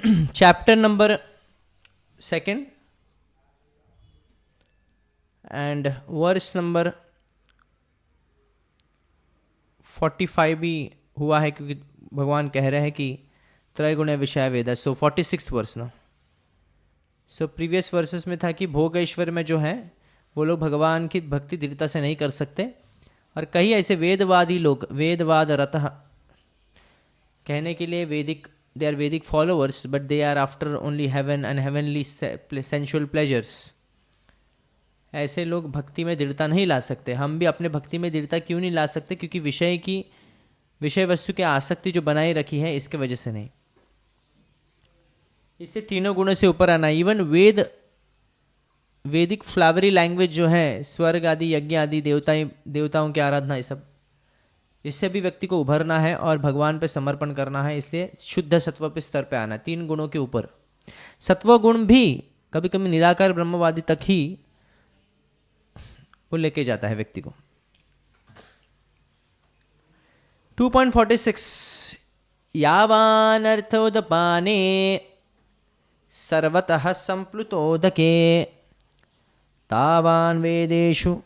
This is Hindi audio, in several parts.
chapter number 2 and verse number 45 भी हुआ है, क्योंकि भगवान कह रहे हैं कि त्रैगुण विषय वेद। सो 46 वर्स ना। सो प्रीवियस वर्सेस में था कि भोग ऐश्वर्य में जो है वो लोग भगवान की भक्ति दृढ़ता से नहीं कर सकते, और कई ऐसे वेदवादी लोग, वेदवाद रतः कहने के लिए वैदिक, they are Vedic followers, but they are after only heaven and heavenly sensual pleasures. ऐसे लोग भक्ति में दृढ़ता नहीं ला सकते। हम भी अपने भक्ति में दृढ़ता क्यों नहीं ला सकते? क्योंकि विषय वस्तु की आसक्ति जो बनाई रखी है, इसके वजह से नहीं। इससे तीनों गुणों से ऊपर आना। इवन वैदिक फ्लावरी लैंग्वेज जो है, स्वर्ग आदि, यज्ञ आदि, देवताओं की आराधना, ये सब, इससे भी व्यक्ति को उभरना है और भगवान पे समर्पण करना है। इसलिए शुद्ध सत्व पे स्तर पे आना है, 3 गुणों के ऊपर। सत्व गुण भी कभी कभी निराकार ब्रह्मवादी तक ही वो लेके जाता है व्यक्ति को। 2.46 यावानर्थोदपाने सर्वतः संप्लुतोदके तावान् वेदेषु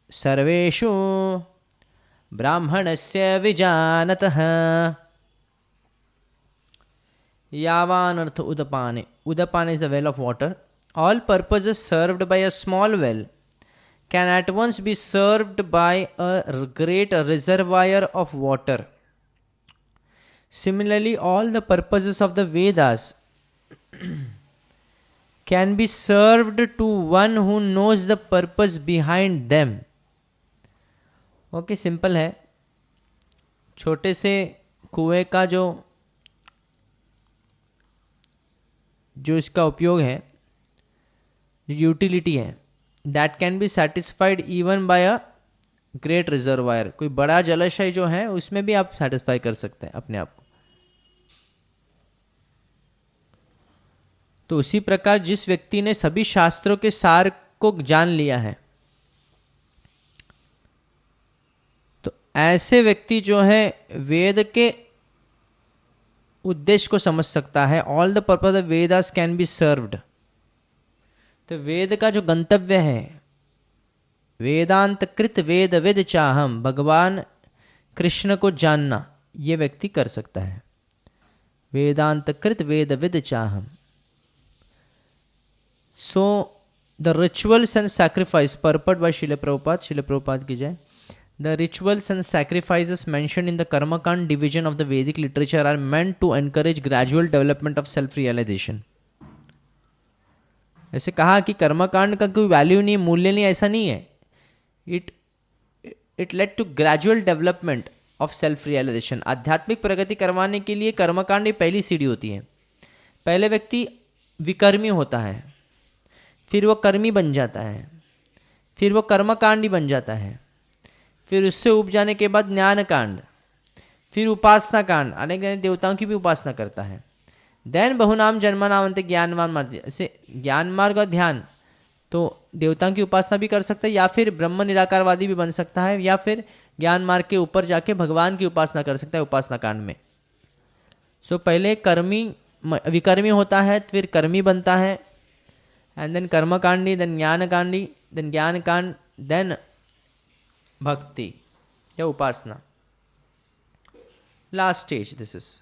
सर्वेषु ब्राह्मणस्य विजानतः। यावान अर्थ उदपाने। उदपान is a well of water. All purposes served by a small well can at once be served by a great reservoir of water. Similarly, all the purposes of the Vedas can be served to one who knows the purpose behind them. Okay, simple है। छोटे से कुएं का जो इसका उपयोग है, यूटिलिटी है, that can be satisfied even bye a great reservoir. कोई बड़ा जलाशय जो है उसमें भी आप सेटिस्फाई कर सकते हैं अपने आप को। तो उसी प्रकार जिस व्यक्ति ने सभी शास्त्रों के सार को जान लिया है, ऐसे व्यक्ति जो है वेद के उद्देश्य को समझ सकता है। All the purpose of Vedas can be served. तो वेद का जो गंतव्य है, वेदांत कृत वेद विद चाहम, भगवान कृष्ण को जानना, ये व्यक्ति कर सकता है। वेदांत कृत वेद विद चाहम। So the rituals and sacrifice purport by Srila Prabhupada की जय। The rituals and sacrifices mentioned in the Karmakand division of the Vedic literature are meant to encourage gradual development of self-realization. ऐसे कहा कि कर्मकांड का कोई वैल्यू नहीं, मूल्य नहीं, ऐसा नहीं है। It led to gradual development of self-realization. आध्यात्मिक प्रगति करवाने के लिए कर्मकांड ये पहली सीढ़ी होती है। पहले व्यक्ति विकर्मी होता है, फिर वो कर्मी बन जाता है, फिर वो कर्मकांडी बन जाता है, फिर उससे उब जाने के बाद ज्ञान कांड, फिर उपासना कांड, अनेक देवताओं की भी उपासना करता है। देन बहुनाम जन्मनामंत ज्ञानवान मार्ग, ऐसे ज्ञान मार्ग और ध्यान, तो देवताओं की उपासना भी कर सकता है, या फिर ब्रह्म निराकारवादी भी बन सकता है, या फिर ज्ञान मार्ग के ऊपर जाके भगवान की उपासना कर सकता है उपासना कांड में। सो पहले विकर्मी होता है, फिर कर्मी बनता है, एंड देन कर्मकांडी, देन ज्ञान कांडी, देन ज्ञान कांड, देन भक्ति या उपासना। Last stage this is.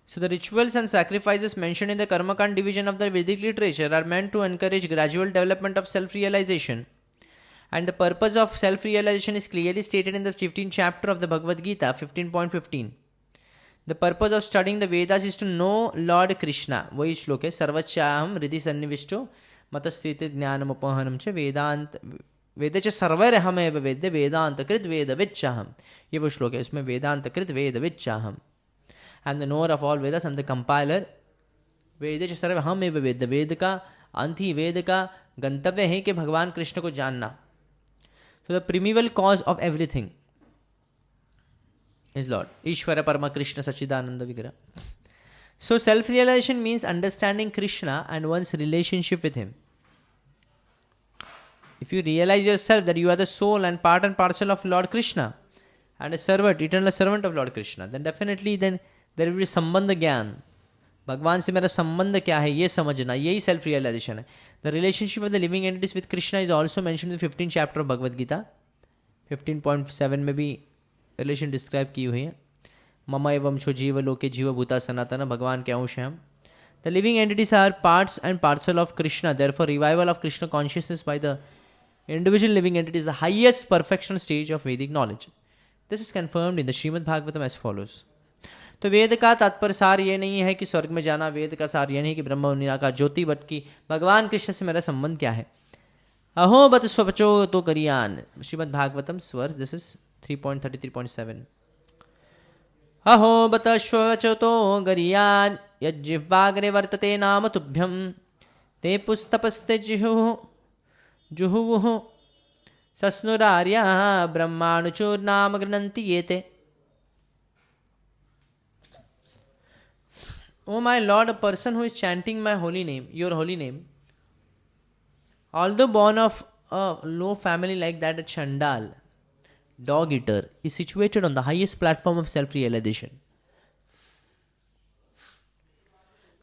So the rituals and sacrifices mentioned in the Karmakand division of the Vedic literature are meant to encourage gradual development of self-realization. And the purpose of self-realization is clearly stated in the 15th chapter of the Bhagavad Gita, 15.15. The purpose of studying the Vedas is to know Lord Krishna. वही श्लोक है, सर्वच्चाहम हृदि सन्निविष्टो मतस्थिति ज्ञानमुपहनम च वेदांत वेद च सर्वैरहमेव वेद्य वेदांत कृत वेद विच्चाहम। ये वो श्लोक है, इसमें वेदांत कृत वेद विच्चाहम। And the knower of all Vedas and the compiler वेद च सर्वैरहमेव वेद्य। वेद का अंत ही, वेद का गंतव्य है कि भगवान कृष्ण को जानना। So the primeval cause of everything is Lord ईश्वर परम कृष्ण सच्चिदानंद विग्रह। So self-realization means understanding Krishna and one's relationship with him. If you realize yourself that you are the soul and part and parcel of Lord Krishna, and a servant, eternal servant of Lord Krishna, then definitely then there will be संबंध ज्ञान. भगवान से मेरा संबंध क्या है ये समझना, यही सेल्फ रियलाइजेशन है. The relationship of the living entities with Krishna is also mention in the 15th chapter of Bhagavad Gita. 15.7 में भी रिलेशन डिस्क्राइब की हुई है. मम एवं छो जीव लोके जीवभूता सनातन, भगवान के अंश हैं हम. The living entities are parts and parcel of Krishna, therefore revival of Krishna consciousness by the individual living entity is the highest perfection stage of Vedic knowledge. This is confirmed in the Srimad Bhagavatam as follows. तो वेद का तात्पर्य सार ये नहीं है कि स्वर्ग में जाना, वेद का सार ये नहीं कि ब्रह्म और निराकार ज्योति, बट कि भगवान कृष्ण से मेरा संबंध क्या है. अहो बत स्वपचो तो करियान, श्रीमद् भागवतम स्वर, दिस इज 3.33.7. अहो बत स्वपचो तो गरियान यज्जिह्वाग्रे वर्तते नाम तुभ्यम ते पुस्तपस्ते जुहुः सस्नुरार्या ब्रह्माणुचूर्नाम गृह्णन्ति येते. O my Lord, a person who is chanting my holy name, your holy name, although born of a low family like that, a Chandal, dog eater, is situated on the highest platform of self-realization.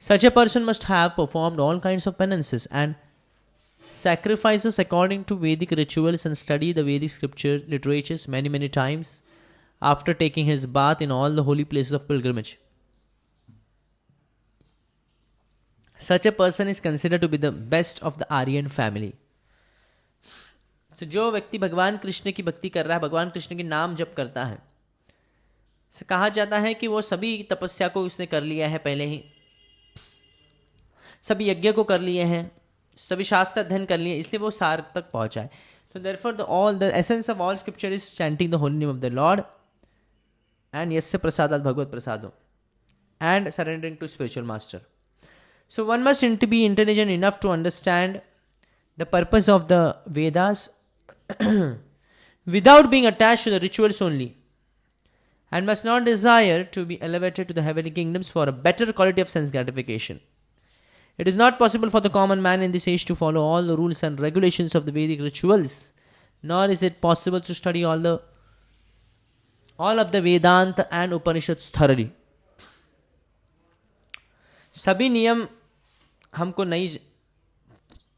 Such a person must have performed all kinds of penances and sacrifices according to Vedic rituals and study the Vedic scriptures, literatures many times after taking his bath in all the holy places of pilgrimage. Such a person is considered to be the best of the Aryan family. So जो व्यक्ति भगवान कृष्ण की भक्ति कर रहा है, भगवान कृष्ण के नाम जप करता है, से कहा जाता है कि वो सभी तपस्या को उसने कर लिया है, पहले ही सभी यज्ञ को कर लिए हैं, सभी शास्त्र अध्ययन कर लिए, इसलिए वो सार तक पहुंचा है. तो therefore the essence of all scripture is chanting the holy name of the Lord and yasya prasadat bhagavad prasado and surrendering to spiritual master. So one must be intelligent enough to understand the purpose of the Vedas without being attached to the rituals only, and must not desire to be elevated to the heavenly kingdoms for a better quality of sense gratification. It is not possible for the common man in this age to follow all the rules and regulations of the Vedic rituals, nor is it possible to study all of the Vedanta and Upanishads thoroughly. सभी नियम हमको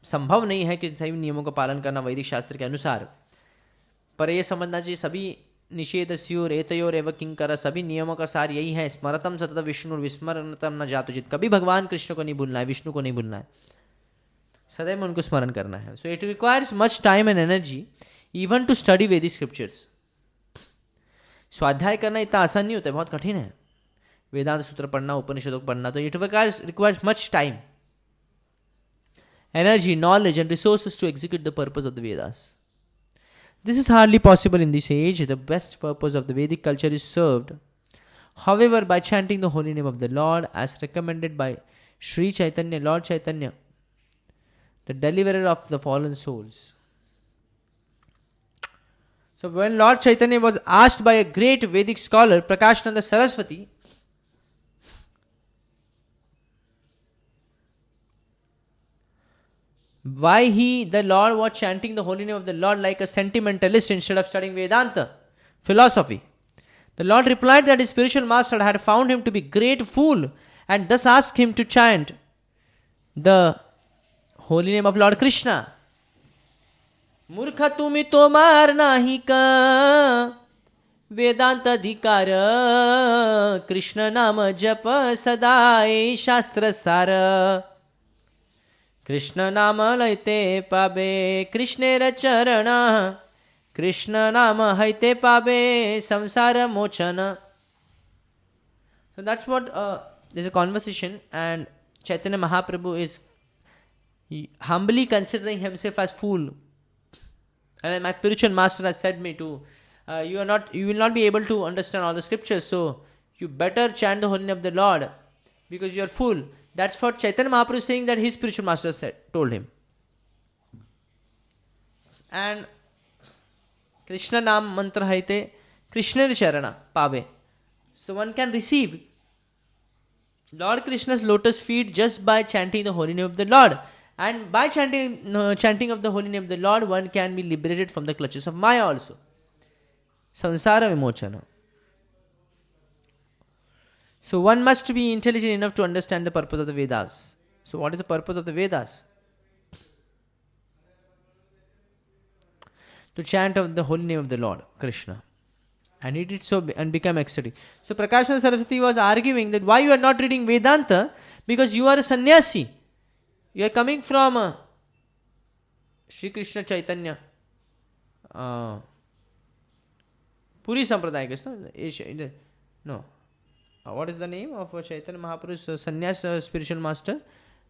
संभव नहीं है कि सभी नियमों का पालन करना वैदिक शास्त्र के अनुसार, पर यह समझना चाहिए सभी निषेधस्योर एतयोर एव किंकर, सभी नियमों का सार यही है, स्मरतम सतत विष्णु विस्मरणतम न जातुजित, कभी भगवान कृष्ण को नहीं भूलना है, विष्णु को नहीं भूलना है, सदैव उनको स्मरण करना है. So it requires much time and energy even to study Vedic scriptures. स्वाध्याय करना इतना आसान नहीं होता है, बहुत कठिन है. वेदांत सूत्र पढ़ना, उपनिषदों को पढ़ना, तो it requires much time, energy, knowledge and resources to execute the purpose of the Vedas. This is hardly possible in this age. The best purpose of the Vedic culture is served, however, by chanting the holy name of the Lord as recommended by Sri Chaitanya, Lord Chaitanya, the deliverer of the fallen souls. So when Lord Chaitanya was asked by a great Vedic scholar, Prakashananda Saraswati, why the Lord was chanting the holy name of the Lord like a sentimentalist instead of studying Vedanta philosophy, the Lord replied that his spiritual master had found him to be a great fool and thus asked him to chant the holy name of Lord Krishna. Murkha tumi tomar nahi ka Vedanta adhikara, Krishna nama japa sadai shastra sara. Krishna नाम लयते पाबे कृष्णेर चरण, कृष्ण नाम हयते पाबे संसार मोचन. So that's what there's a conversation, and Chaitanya Mahaprabhu is humbly considering himself as fool. And my spiritual master has said me to, you will not be able to understand all the scriptures, so you better chant the holy name of the Lord because you are fool. That's what Chaitanya Mahaprabhu is saying that his spiritual master told him. And Krishna Nam Mantra Haite, Krishna Charana Pave. So one can receive Lord Krishna's lotus feet just by chanting the holy name of the Lord. And by chanting of the holy name of the Lord, one can be liberated from the clutches of Maya also. Samsara Vimochana. So one must be intelligent enough to understand the purpose of the Vedas. So what is the purpose of the Vedas? To chant of the holy name of the Lord, Krishna. And he did so and became ecstatic. So Prakashananda Saraswati was arguing that why you are not reading Vedanta? Because you are a sannyasi. You are coming from Sri Krishna Chaitanya. Puri Sampradaya. No. What is the name of Chaitanya Mahaprabhu's sannyas spiritual master?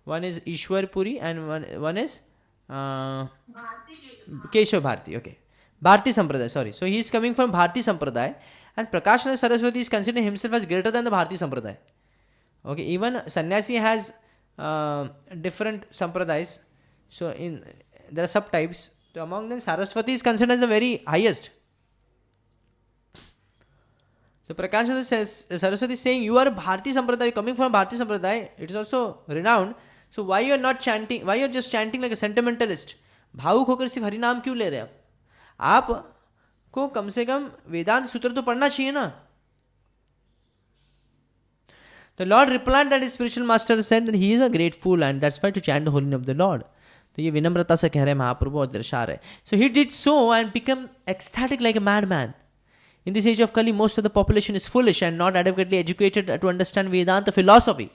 One is Ishwar Puri and one is Keshav Bharti. Okay. Bharti Sampradaya, sorry. So he is coming from Bharti Sampradaya, and Prakashananda Saraswati is considering himself as greater than the Bharti Sampradaya. Okay, even sannyasi has different sampradayas. So there are subtypes. So among them, Saraswati is considered as the very highest. So Prakashananda says, Saraswati is saying, you are a Bharti Sampradaya, coming from Bharti Sampradaya, it is also renowned. So why you are not chanting, why you are just chanting like a sentimentalist? भावुक होकर सिर्फ हरि नाम क्यों ले रहे आप को कम से कम वेदांत सूत्र तो पढ़ना चाहिए ना. The Lord replied that his spiritual master said that he is a great fool and that's why to chant the holy name of the Lord. तो ये विनम्रता से कह रहे हैं महाप्रभु और दर्शा रहे. So he did so and became ecstatic like a madman. In this age of Kali, most of the population is foolish and not adequately educated to understand Vedanta philosophy.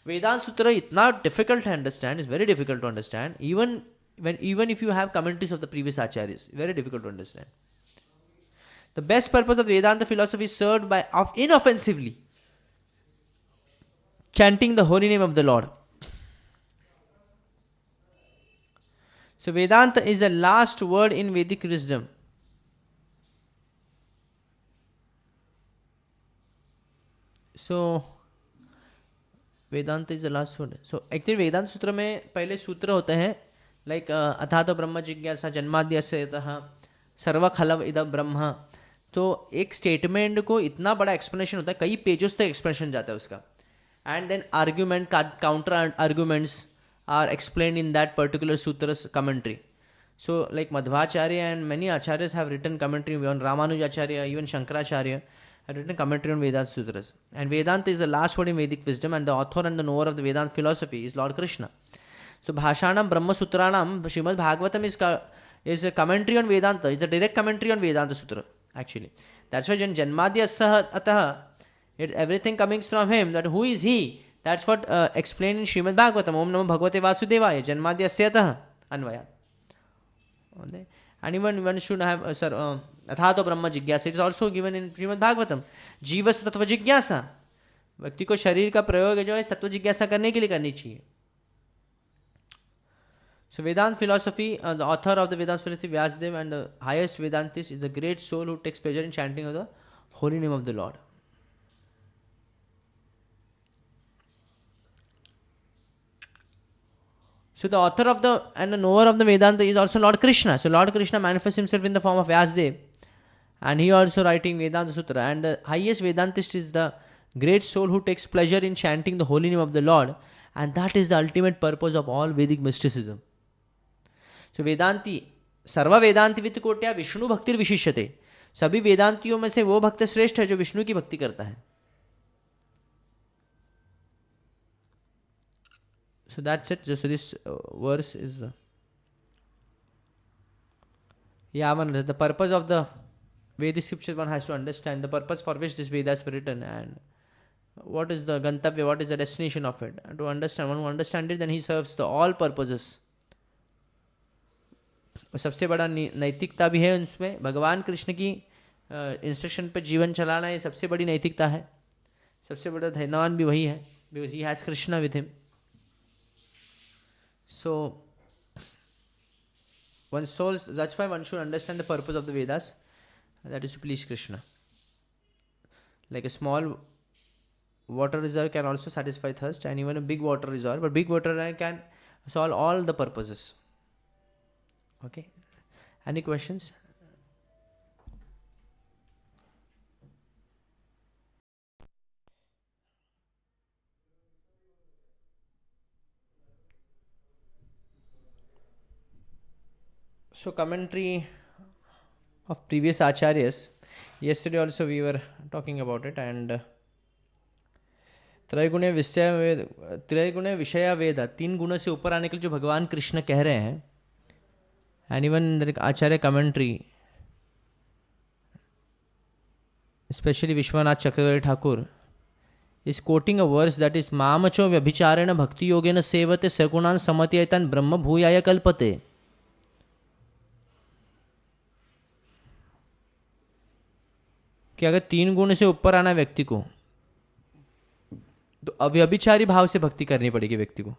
Vedanta Sutra is not difficult to understand, it's very difficult to understand. Even if you have commentaries of the previous acharyas, very difficult to understand. The best purpose of Vedanta philosophy is served by inoffensively chanting the holy name of the Lord. So Vedanta is the last word in Vedic wisdom. So Vedanta is the last word. So actually Vedanta Sutra में पहले सूत्र होते हैं लाइक अथा तो ब्रह्म जिज्ञासा जन्माद्यस्य सर्व खलव इदं ब्रह्म. तो एक स्टेटमेंट को इतना बड़ा एक्सप्लेनेशन होता है, कई पेजेस तक एक्सप्लेनेशन जाता है उसका. And then argument counter arguments are explain in that particular sutras commentary. So like Madhvacharya and many acharyas have written commentary on Ramanujacharya, even Shankaracharya had written commentary on Vedanta Sutras. And Vedanta is the last word in Vedic wisdom, and the author and the knower of the Vedanta philosophy is Lord Krishna. So Bhashanam Brahma Sutranam Srimad Bhagavatam is a commentary on Vedanta. It's a direct commentary on Vedanta Sutra, actually. That's why Janmadhyasya Ataha, everything coming from him, that who is he? That's what explained in Srimad Bhagavatam. Om Namo Bhagavate Vasudevaya Janmadhyasya Ataha Anvaya. And even one should have अथातो ब्रह्म जिज्ञासा. It is also given in Shrimad Bhagavatam. जीवस तत्व जिज्ञासा, व्यक्ति को शरीर का प्रयोग जो है तत्व जिज्ञासा करने के लिए करनी चाहिए. So Vedanta philosophy, the author of the Vedanta philosophy, Vyasadeva, and the highest Vedantist is the great soul who takes pleasure in chanting of the holy name of the Lord. So the author of and the knower of the Vedanta is also Lord Krishna. So Lord Krishna manifests himself in the form of Vyasadeva, and he also writing Vedanta Sutra. And the highest Vedantist is the great soul who takes pleasure in chanting the holy name of the Lord, and that is the ultimate purpose of all Vedic mysticism. So Vedanti सर्व वेदांति वित्त कोट्या विष्णु भक्तिर विशिष्यते. सभी वेदांतियों में से वो भक्त श्रेष्ठ है जो विष्णु की भक्ति करता है. So that's it. So this verse is the purpose of the Vedic scriptures one has to understand, the purpose for which this Vedas were written, and what is the gantavya, what is the destination of it. And to understand, one who understands it, then he serves the all purposes. और सबसे बड़ा नैतिकता भी है उसमें. भगवान कृष्ण की इंस्ट्रक्शन पर जीवन चलाना ये सबसे बड़ी नैतिकता है. सबसे बड़ा धैर्यवान भी वही है, because he has Krishna with him. So one soul, that's why one should understand the purpose of the Vedas, that is to please Krishna. Like a small water reservoir can also satisfy thirst, and even a big water reservoir, but big water reservoir can solve all the purposes. Okay, any questions? So commentary of previous acharyas. yesterday also we were talking about it, and त्रैगुण्य विषया वेदा, 3 गुणों से ऊपर आने के लिए जो भगवान कृष्ण कह रहे हैं, and even acharya commentary specially Vishwanath Chakravarti Thakur is quoting a verse that is मामचो व्यभिचारेण भक्ति योगेन सेवते सगुणान समतीयतान ब्रह्म भूयाय कल्पते. कि अगर 3 गुण से ऊपर आना व्यक्ति को, तो अव्यभिचारी भाव से भक्ति करनी पड़ेगी व्यक्ति को.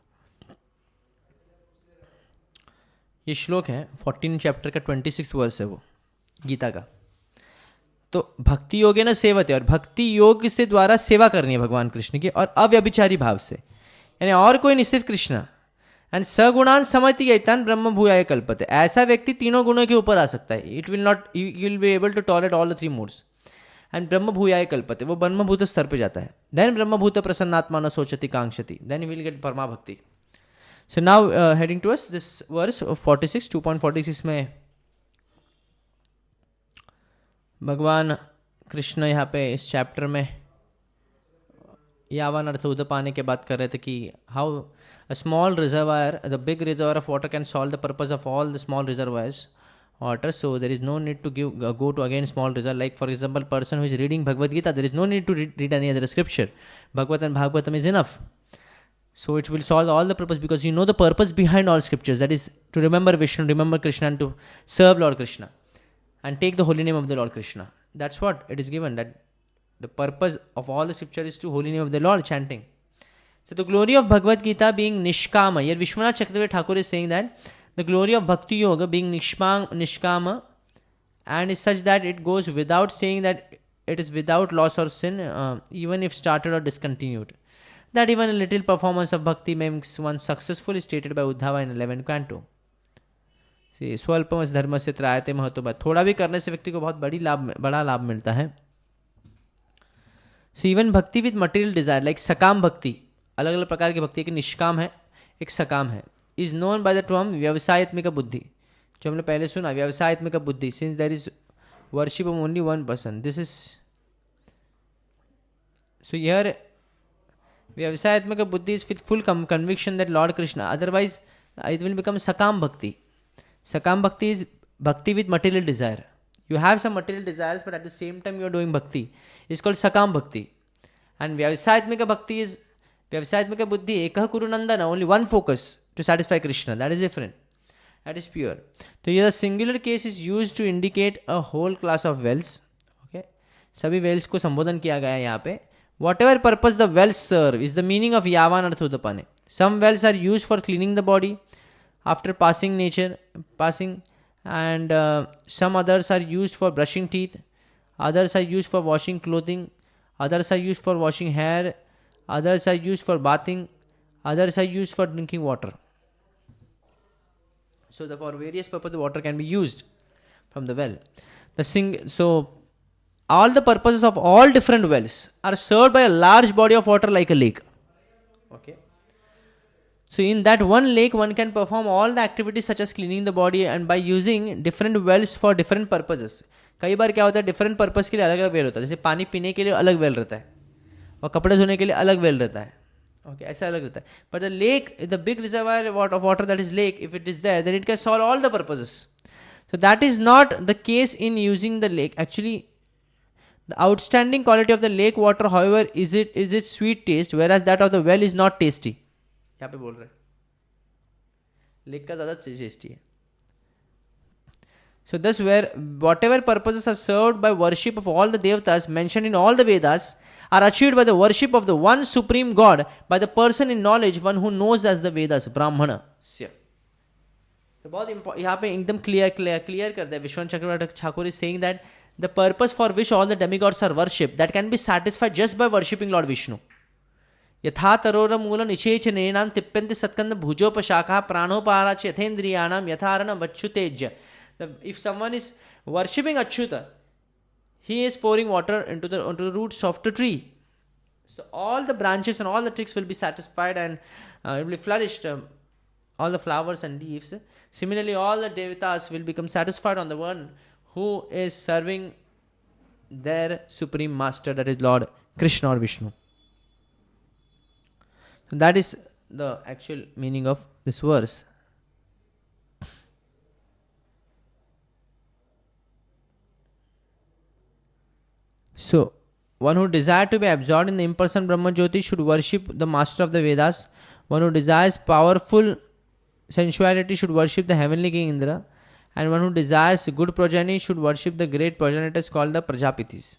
ये श्लोक है 14 चैप्टर का 26 वर्स है वो गीता का. तो भक्ति योगे न सेवते, और भक्ति योग से द्वारा सेवा करनी है भगवान कृष्ण की, और अव्यभिचारी भाव से, यानी और कोई निश्चित कृष्ण. एंड सगुणान समति यतान ब्रह्म भूयाय कल्पते. ऐसा व्यक्ति 3 गुणों के ऊपर आ सकता है. It will not, he will be able to tolerate all the 3 moods. And ब्रह्म भूयाय कल्पते, वो ब्रह्मभूत स्तर पे जाता है. देन ब्रह्मभूत प्रसन्नात्मा न सोचति कांक्षति, देन विल गेट परमा भक्ति. So now heading towards this verse 46, 2.46 में भगवान कृष्ण यहाँ पे इस चैप्टर में यावन अर्थ उदपाने के बात कर रहे थे कि how a small reservoir, the big reservoir of water can solve the purpose of all the small reservoirs water. So there is no need to go to again small result. Like for example, person who is reading Bhagavad Gita, there is no need to read any other scripture. Bhagavad and Bhagavatam is enough. So it will solve all the purpose, because you know the purpose behind all scriptures. That is to remember Vishnu, remember Krishna, and to serve Lord Krishna and take the holy name of the Lord Krishna. That's what it is given. That the purpose of all the scripture is to holy name of the Lord, chanting. So the glory of Bhagavad Gita being nishkama. Here Vishwanath Chakravarti Thakur is saying that the glory of Bhakti Yoga being nishkama, and is such that it goes without saying that it is without loss or sin, even if started or discontinued. That even a little performance of Bhakti makes one successful, is stated by Uddhava in 11th canto. स्वल्पम धर्म से त्रायते महत्व. थोड़ा भी करने से व्यक्ति को बहुत बड़ा लाभ मिलता है. सो इवन भक्ति विद मटेरियल डिजायर, लाइक सकाम भक्ति, अलग अलग प्रकार की भक्ति, एक निष्काम है, एक सकाम है, is known by the term व्यवसायत्मिक बुद्धि, जो हमने पहले सुना, व्यवसायत्मिक बुद्धि, since there is worship of only one person. This is so here व्यवसायत्मिक बुद्धि is with full conviction that Lord Krishna, otherwise it will become sakam bhakti. Sakam bhakti is bhakti with material desire. You have some material desires, but at the same time you are doing bhakti. It's called sakam bhakti. And vyavasayatmika bhakti is vyavasayatmika buddhi ekah kuru nandana, only one focus to satisfy Krishna. That is different. That is pure. So here the singular case is used to indicate a whole class of wells. Okay, सभी wells को संबोधन किया गया है यहाँ पे. Whatever purpose the wells serve is the meaning of yavan arthudapane. Some wells are used for cleaning the body after passing, and some others are used for brushing teeth, others are used for washing clothing, others are used for washing hair, others are used for bathing, others are used for drinking water. So for various purposes the water can be used from the well. So all the purposes of all different wells are served by a large body of water like a lake. Okay. So in that one lake one can perform all the activities such as cleaning the body, and by using different wells for different purposes. कई बार क्या होता है, डिफरेंट पर्पस के लिए अलग अलग वेल होता है. जैसे पानी पीने के लिए अलग वेल रहता है, और कपड़े धोने के लिए अलग वेल रहता है. ओके, ऐसा अलग रहता है. But the lake, the big reservoir of water that is lake, if it is there then it can solve all the purposes. So that is not the case in using the lake. Actually the outstanding quality of the lake water, however, is its sweet taste, whereas that of the well is not tasty. यहाँ पे बोल रहे हैं लेक का ज़्यादा टेस्टी है. So thus where whatever purposes are served by worship of all the devatas mentioned in all the Vedas are achieved by the worship of the one supreme God, by the person in knowledge, one who knows as the Vedas, Brahmana. So बहुत important, यहाँ पे एकदम clear कर दे. Vishwanath Chakravarti Thakur is saying that the purpose for which all the demigods are worshipped, that can be satisfied just by worshipping Lord Vishnu. यथा तरोर मूल निषेच नेनां तिप्यन्ति सत्कंद भुजोपशाखा प्राणोपाराच यथेन्द्रियाणाम यथारणम अच्युतेज्य. If someone is worshipping Achyuta, he is pouring water into the roots of the tree. So all the branches and all the twigs will be satisfied, and it will be flourished, all the flowers and leaves. Similarly, all the devatas will become satisfied on the one who is serving their supreme master, that is Lord Krishna or Vishnu. So that is the actual meaning of this verse. So, one who desires to be absorbed in the impersonal Brahma Jyoti should worship the master of the Vedas. One who desires powerful sensuality should worship the heavenly king Indra. And one who desires good progeny should worship the great progenitors called the Prajapitis.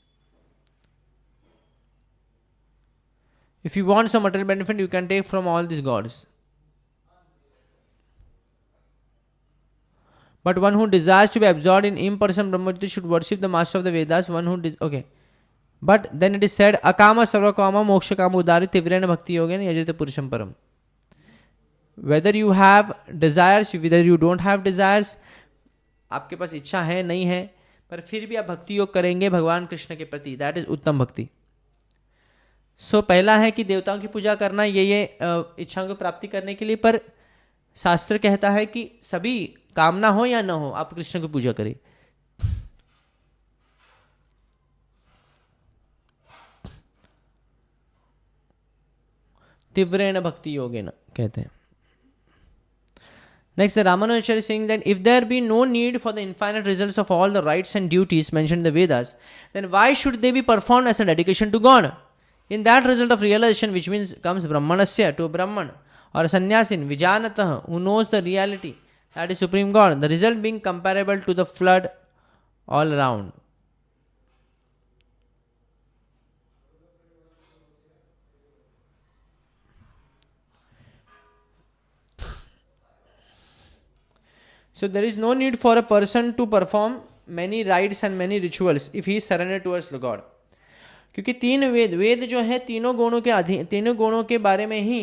If you want some material benefit, you can take from all these gods. But one who desires to be absorbed in impersonal Brahma Jyoti should worship the master of the Vedas. One who okay. But then it is said, akama sarvakama moksha kama udari tivrena bhakti yogena yajate purusham param. Whether you have desires, whether you don't have desires, आपके पास इच्छा है नहीं है, पर फिर भी आप भक्ति योग करेंगे भगवान कृष्ण के प्रति, दैट इज उत्तम भक्ति. सो पहला है कि देवताओं की पूजा करना, ये इच्छाओं की प्राप्ति करने के लिए, पर शास्त्र कहता है कि सभी कामना हो या ना हो आप कृष्ण की पूजा करें. तीव्रेण भक्ति योगेन कहते हैं. Next, the Ramanujacharya is saying that if there be no need for the infinite results of all the rites and duties mentioned in the Vedas, then why should they be performed as a dedication to God? In that result of realization, which means comes Brahmanasya to Brahman, or Sannyasin, Vijanatah, who knows the reality, that is Supreme God, the result being comparable to the flood all around. So there is no need for a person to perform many rites and many rituals if he is surrendered towards the God. क्योंकि तीन वेद जो है तीनों गुणों के बारे में ही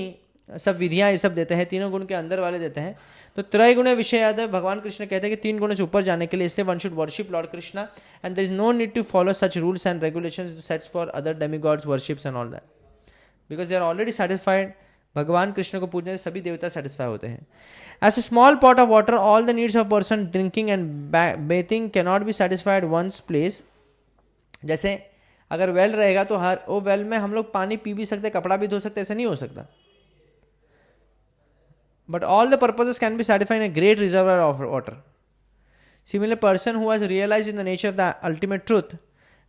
सब विधियां ये सब देते हैं, तीनों गुण के अंदर वाले देते हैं. तो त्रय गुण विषय याद है, भगवान कृष्ण कहते हैं कि तीन गुणों से ऊपर जाने के लिए, इसलिए one should worship Lord Krishna and there is no need to follow such rules and regulations sets for other demigods worships and all that, because they are already satisfied. भगवान कृष्ण को पूजने से सभी देवता सेटिस्फाई होते हैं. As a small pot of water all the needs of person drinking and bathing can not be satisfied once place. जैसे अगर वेल रहेगा तो हर वो वेल में हम लोग पानी पी भी सकते, कपड़ा भी धो सकते, ऐसा नहीं हो सकता. But all the purposes can be satisfied in a great reservoir of water. Similar person who has realized in the nature of the ultimate truth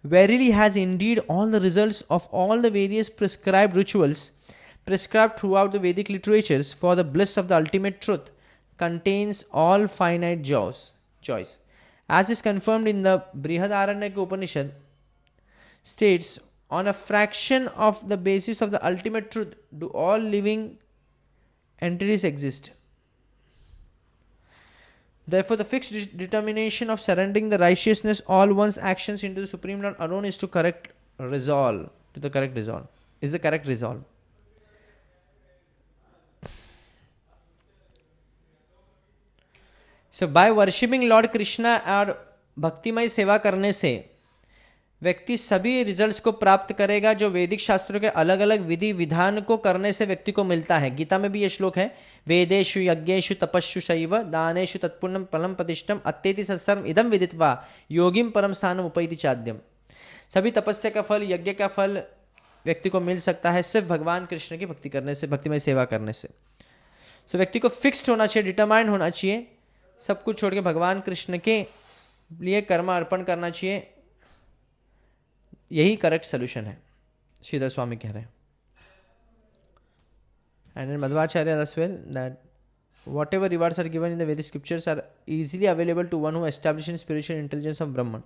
verily has indeed all the results of all the various prescribed rituals prescribed throughout the Vedic literatures for the bliss of the ultimate truth, contains all finite joys. As is confirmed in the Brihadaranyaka Upanishad, states, on a fraction of the basis of the ultimate truth do all living entities exist. Therefore, the fixed determination of surrendering the righteousness all one's actions into the Supreme Lord alone is the correct resolve. So, by worshipping Lord Krishna और भक्तिमय सेवा करने से व्यक्ति सभी रिजल्ट्स को प्राप्त करेगा जो वैदिक शास्त्रों के अलग अलग विधि विधान को करने से व्यक्ति को मिलता है. गीता में भी ये श्लोक है, वेदेषु यज्ञेषु तपस्सु शैव दानेषु तत्पुण्यम फलम प्रतिष्ठम अत्येति सत्सर्वम इदं विदित्वा योगिम परम स्थानम उपैति चाद्यम. सभी तपस्या का फल, यज्ञ का फल व्यक्ति को मिल सकता है सिर्फ भगवान कृष्ण की भक्ति करने से, भक्तिमय सेवा करने से. सो व्यक्ति को फिक्स्ड होना चाहिए, डिटरमाइंड होना चाहिए, सब कुछ छोड़ के भगवान कृष्ण के लिए कर्म अर्पण करना चाहिए. यही करेक्ट सोल्यूशन है, श्रीधर स्वामी कह रहे हैं. And in Madhvacharya as well that whatever rewards are given in the Vedic scriptures are easily available to one who establishes spiritual intelligence of Brahman.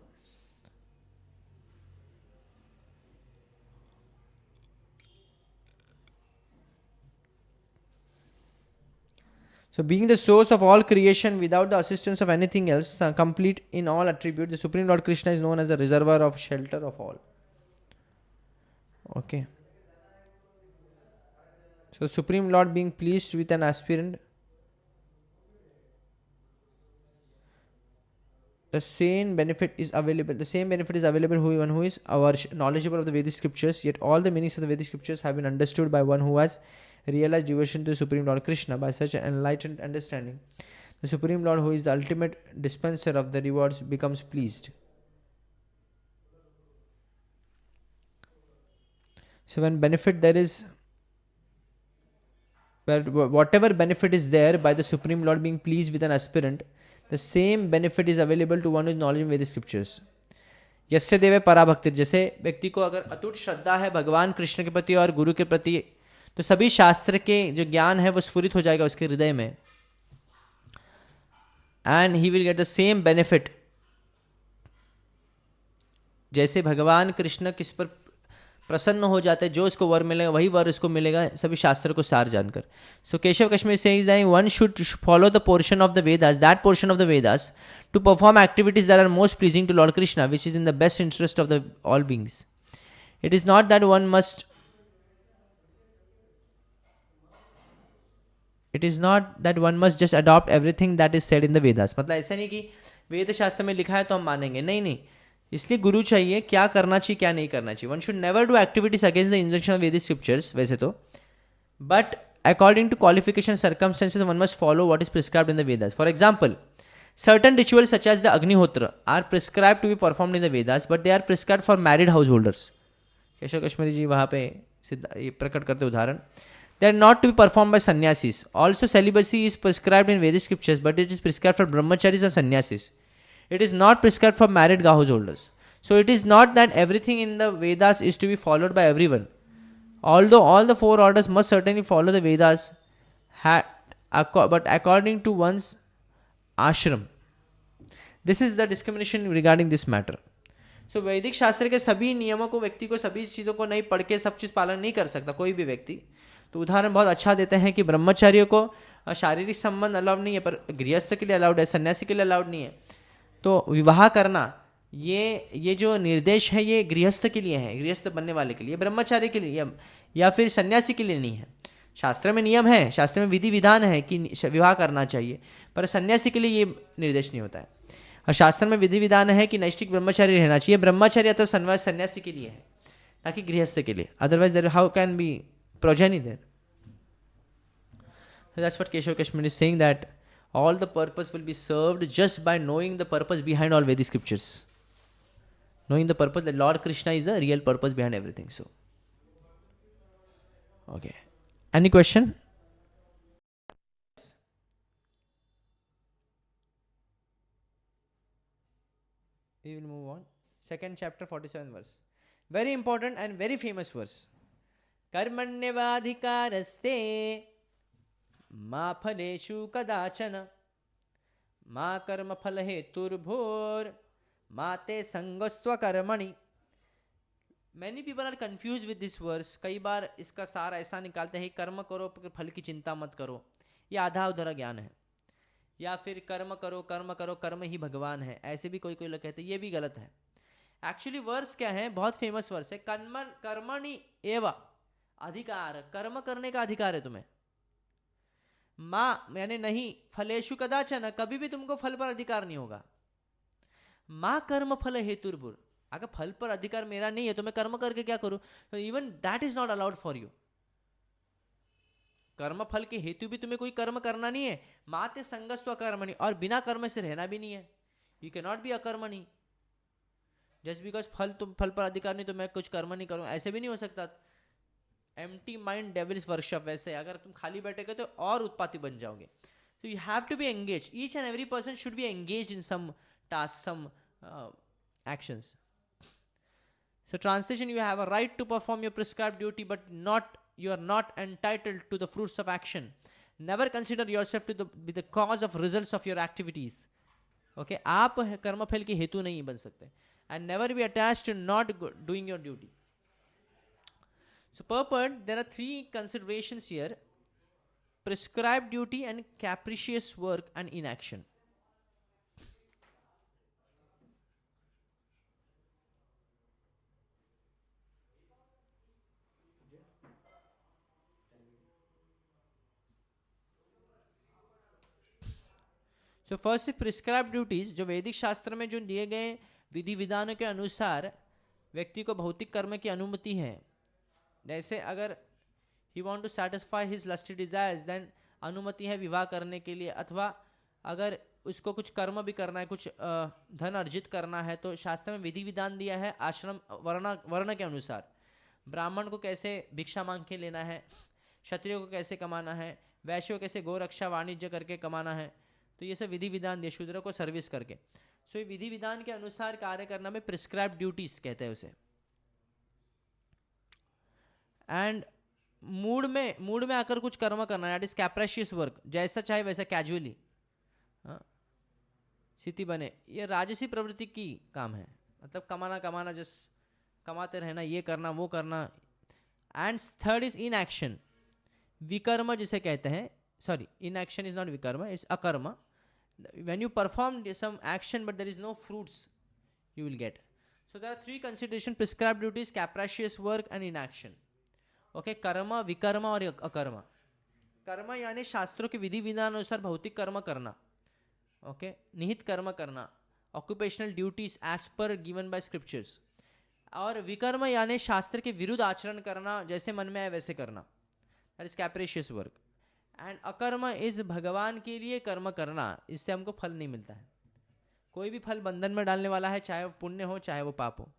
So, being the source of all creation without the assistance of anything else, complete in all attributes, the Supreme Lord Krishna is known as the reservoir of shelter of all. Okay. So, Supreme Lord being pleased with an aspirant, the same benefit is available. The same benefit is available to one who is knowledgeable of the Vedic scriptures. Yet all the meanings of the Vedic scriptures have been understood by one who has realized devotion to the Supreme Lord Krishna. By such an enlightened understanding, the Supreme Lord, who is the ultimate dispenser of the rewards, becomes pleased. So when benefit there is, whatever benefit is there by the Supreme Lord being pleased with an aspirant, the same benefit is available to one who is knowledge in Vedic scriptures. यस्य देवे पराभक्ति, जैसे व्यक्ति को अगर अटूट श्रद्धा है भगवान कृष्ण के प्रति और गुरु के प्रति, तो सभी शास्त्र के जो ज्ञान है वो स्फुरित हो जाएगा उसके हृदय में, and he will get the same benefit. जैसे भगवान कृष्ण किस पर प्रसन्न हो जाते हैं, जो उसको वर मिलेगा वही वर उसको मिलेगा, सभी शास्त्र को सार जानकर. So Keshava Kashmir saying that one should follow the portion of the Vedas, that portion of the Vedas, to perform activities that are most pleasing to Lord Krishna, which is in the best interest of the all beings. It is not that one must, it is not that one must just adopt everything that is said in the Vedas. मतलब ऐसा नहीं कि वेद शास्त्र में लिखा है तो हम मानेंगे, नहीं नहीं. इसलिए गुरु चाहिए, क्या करना चाहिए क्या नहीं करना चाहिए. One should never do activities against the injunction of Vedic scriptures वैसे तो, but according to qualification circumstances one must follow what is prescribed in the Vedas. For example, certain rituals such as the Agnihotra are prescribed to be performed in the Vedas, but they are prescribed for married householders. Keshava Kashmiri ji वहाँ पे प्रकट करते उदाहरण. They are not to be performed by sannyasis. Also, celibacy is prescribed in Vedic scriptures, but it is prescribed for brahmacharis and sannyasis. It is not prescribed for married householders. So it is not that everything in the Vedas is to be followed by everyone. Although all the four orders must certainly follow the Vedas, but according to one's ashram. This is the discrimination regarding this matter. So वैदिक शास्त्र के सभी नियमों को व्यक्ति को सभी चीज़ों को नहीं पढ़ के सब चीज़ पालन नहीं कर सकता कोई भी व्यक्ति. तो उदाहरण बहुत अच्छा देते हैं कि ब्रह्मचारियों को शारीरिक संबंध अलाउड नहीं है, पर गृहस्थ के लिए अलाउड है, सन्यासी के लिए अलाउड नहीं है. तो विवाह करना ये जो निर्देश है ये गृहस्थ के लिए है, गृहस्थ बनने वाले के लिए, ब्रह्मचारी के लिए या फिर सन्यासी के लिए नहीं है. शास्त्र में नियम है, शास्त्र में विधि विधान है कि विवाह करना चाहिए, पर सन्यासी के लिए ये निर्देश नहीं होता है. और शास्त्र में विधि विधान है कि नैष्ठिक ब्रह्मचारी रहना चाहिए. ब्रह्मचारी या तो सन्यासी के लिए है, ताकि गृहस्थ के लिए, otherwise there how can be progeny there. So that's what Keshav Kashmir is saying, that all the purpose will be served just by knowing the purpose behind all Vedic scriptures. Knowing the purpose, that Lord Krishna is the real purpose behind everything. So, okay. Any question? We will move on. Second chapter, 47th verse. Very important and very famous verse. कर्मण्यवाधिकारस्ते मा फलेषु कदाचन मा कर्मफल हेतुर्भूर् मा ते संगस्त्व कर्मणि. Many people are confuse with this verse. कई बार इसका सार ऐसा निकालते हैं कर्म करो फल की चिंता मत करो, ये आधा उधरा ज्ञान है, या फिर कर्म करो कर्म ही भगवान है, ऐसे भी कोई लोग कहते हैं, ये भी गलत है. एक्चुअली वर्स क्या है, बहुत फेमस वर्स है. कर्मणि एव अधिकार, कर्म करने का अधिकार है तुम्हें. माँ यानी नहीं, फलेषु कदाचन, कभी भी तुमको फल पर अधिकार नहीं होगा. माँ कर्म फल हेतुर्भुर, अगर फल पर अधिकार मेरा नहीं है तो मैं कर्म करके क्या करूं, तो even that is not allowed for you. कर्म फल के हेतु भी तुम्हें कोई कर्म करना नहीं है. माते संगस्त्व कर्मणि, और बिना कर्म से रहना भी नहीं है. यू कैन नॉट बी अकर्मणि. जस्ट बिकॉज फल पर अधिकार नहीं तो मैं कुछ कर्म नहीं करूं, ऐसे भी नहीं हो सकता. Empty mind devils workshop. वैसे अगर तुम खाली बैठेगे तो और उत्पाती बन जाओगे. So you have to be engaged. Each and every person should be engaged in some task, some actions. So translation, you have a right to perform your prescribed duty, but you are not entitled to the fruits of action. Never consider yourself to be the cause of results of your activities. Okay, आप कर्म फल के हेतु नहीं बन सकते. And never be attached to not doing your duty. So purport, there are three considerations here: prescribed duty and capricious work and inaction. So first is prescribed duties, जो वैदिक शास्त्र में जो दिए गए विधि विधानों के अनुसार व्यक्ति को भौतिक कर्म की अनुमति है. जैसे अगर he want to satisfy his lusty desires, then अनुमति है विवाह करने के लिए. अथवा अगर उसको कुछ कर्म भी करना है, कुछ धन अर्जित करना है, तो शास्त्र में विधि विधान दिया है आश्रम वर्ण के अनुसार. ब्राह्मण को कैसे भिक्षा मांग के लेना है, क्षत्रियो को कैसे कमाना है, वैश्य को कैसे गोरक्षा वाणिज्य करके कमाना है, तो ये सब विधि विधान दिए, शूद्र को सर्विस करके। सो ये विधि विधान के अनुसार कार्य करना में प्रिस्क्राइब्ड ड्यूटीज कहते हैं उसे। एंड मूड में आकर कुछ कर्म करना, दैट इज कैप्रेशियस वर्क, जैसा चाहे वैसा कैजुअली स्थिति बने, ये राजसी प्रवृत्ति की काम है। मतलब कमाना जस्ट कमाते रहना, ये करना वो करना। And third is inaction, vikarma जिसे कहते हैं, sorry in action is not vikarma, it's akarma. When you perform some action but there is no fruits you will get. So there are three consideration: prescribed duties, capricious work and inaction. Okay, कर्म, विकर्म और अकर्म। कर्म यानी शास्त्रों के विधि विधान अनुसार भौतिक कर्म करना, ओके, निहित कर्म करना, occupational duties as per given by scriptures. और विकर्म यानी शास्त्र के विरुद्ध आचरण करना, जैसे मन में आए वैसे करना, दैट इज कैप्रेशियस वर्क। एंड अकर्म इज भगवान के लिए कर्म करना, इससे हमको फल नहीं मिलता है, कोई भी फल बंधन में डालने वाला है, चाहे वो पुण्य हो चाहे वो पाप हो।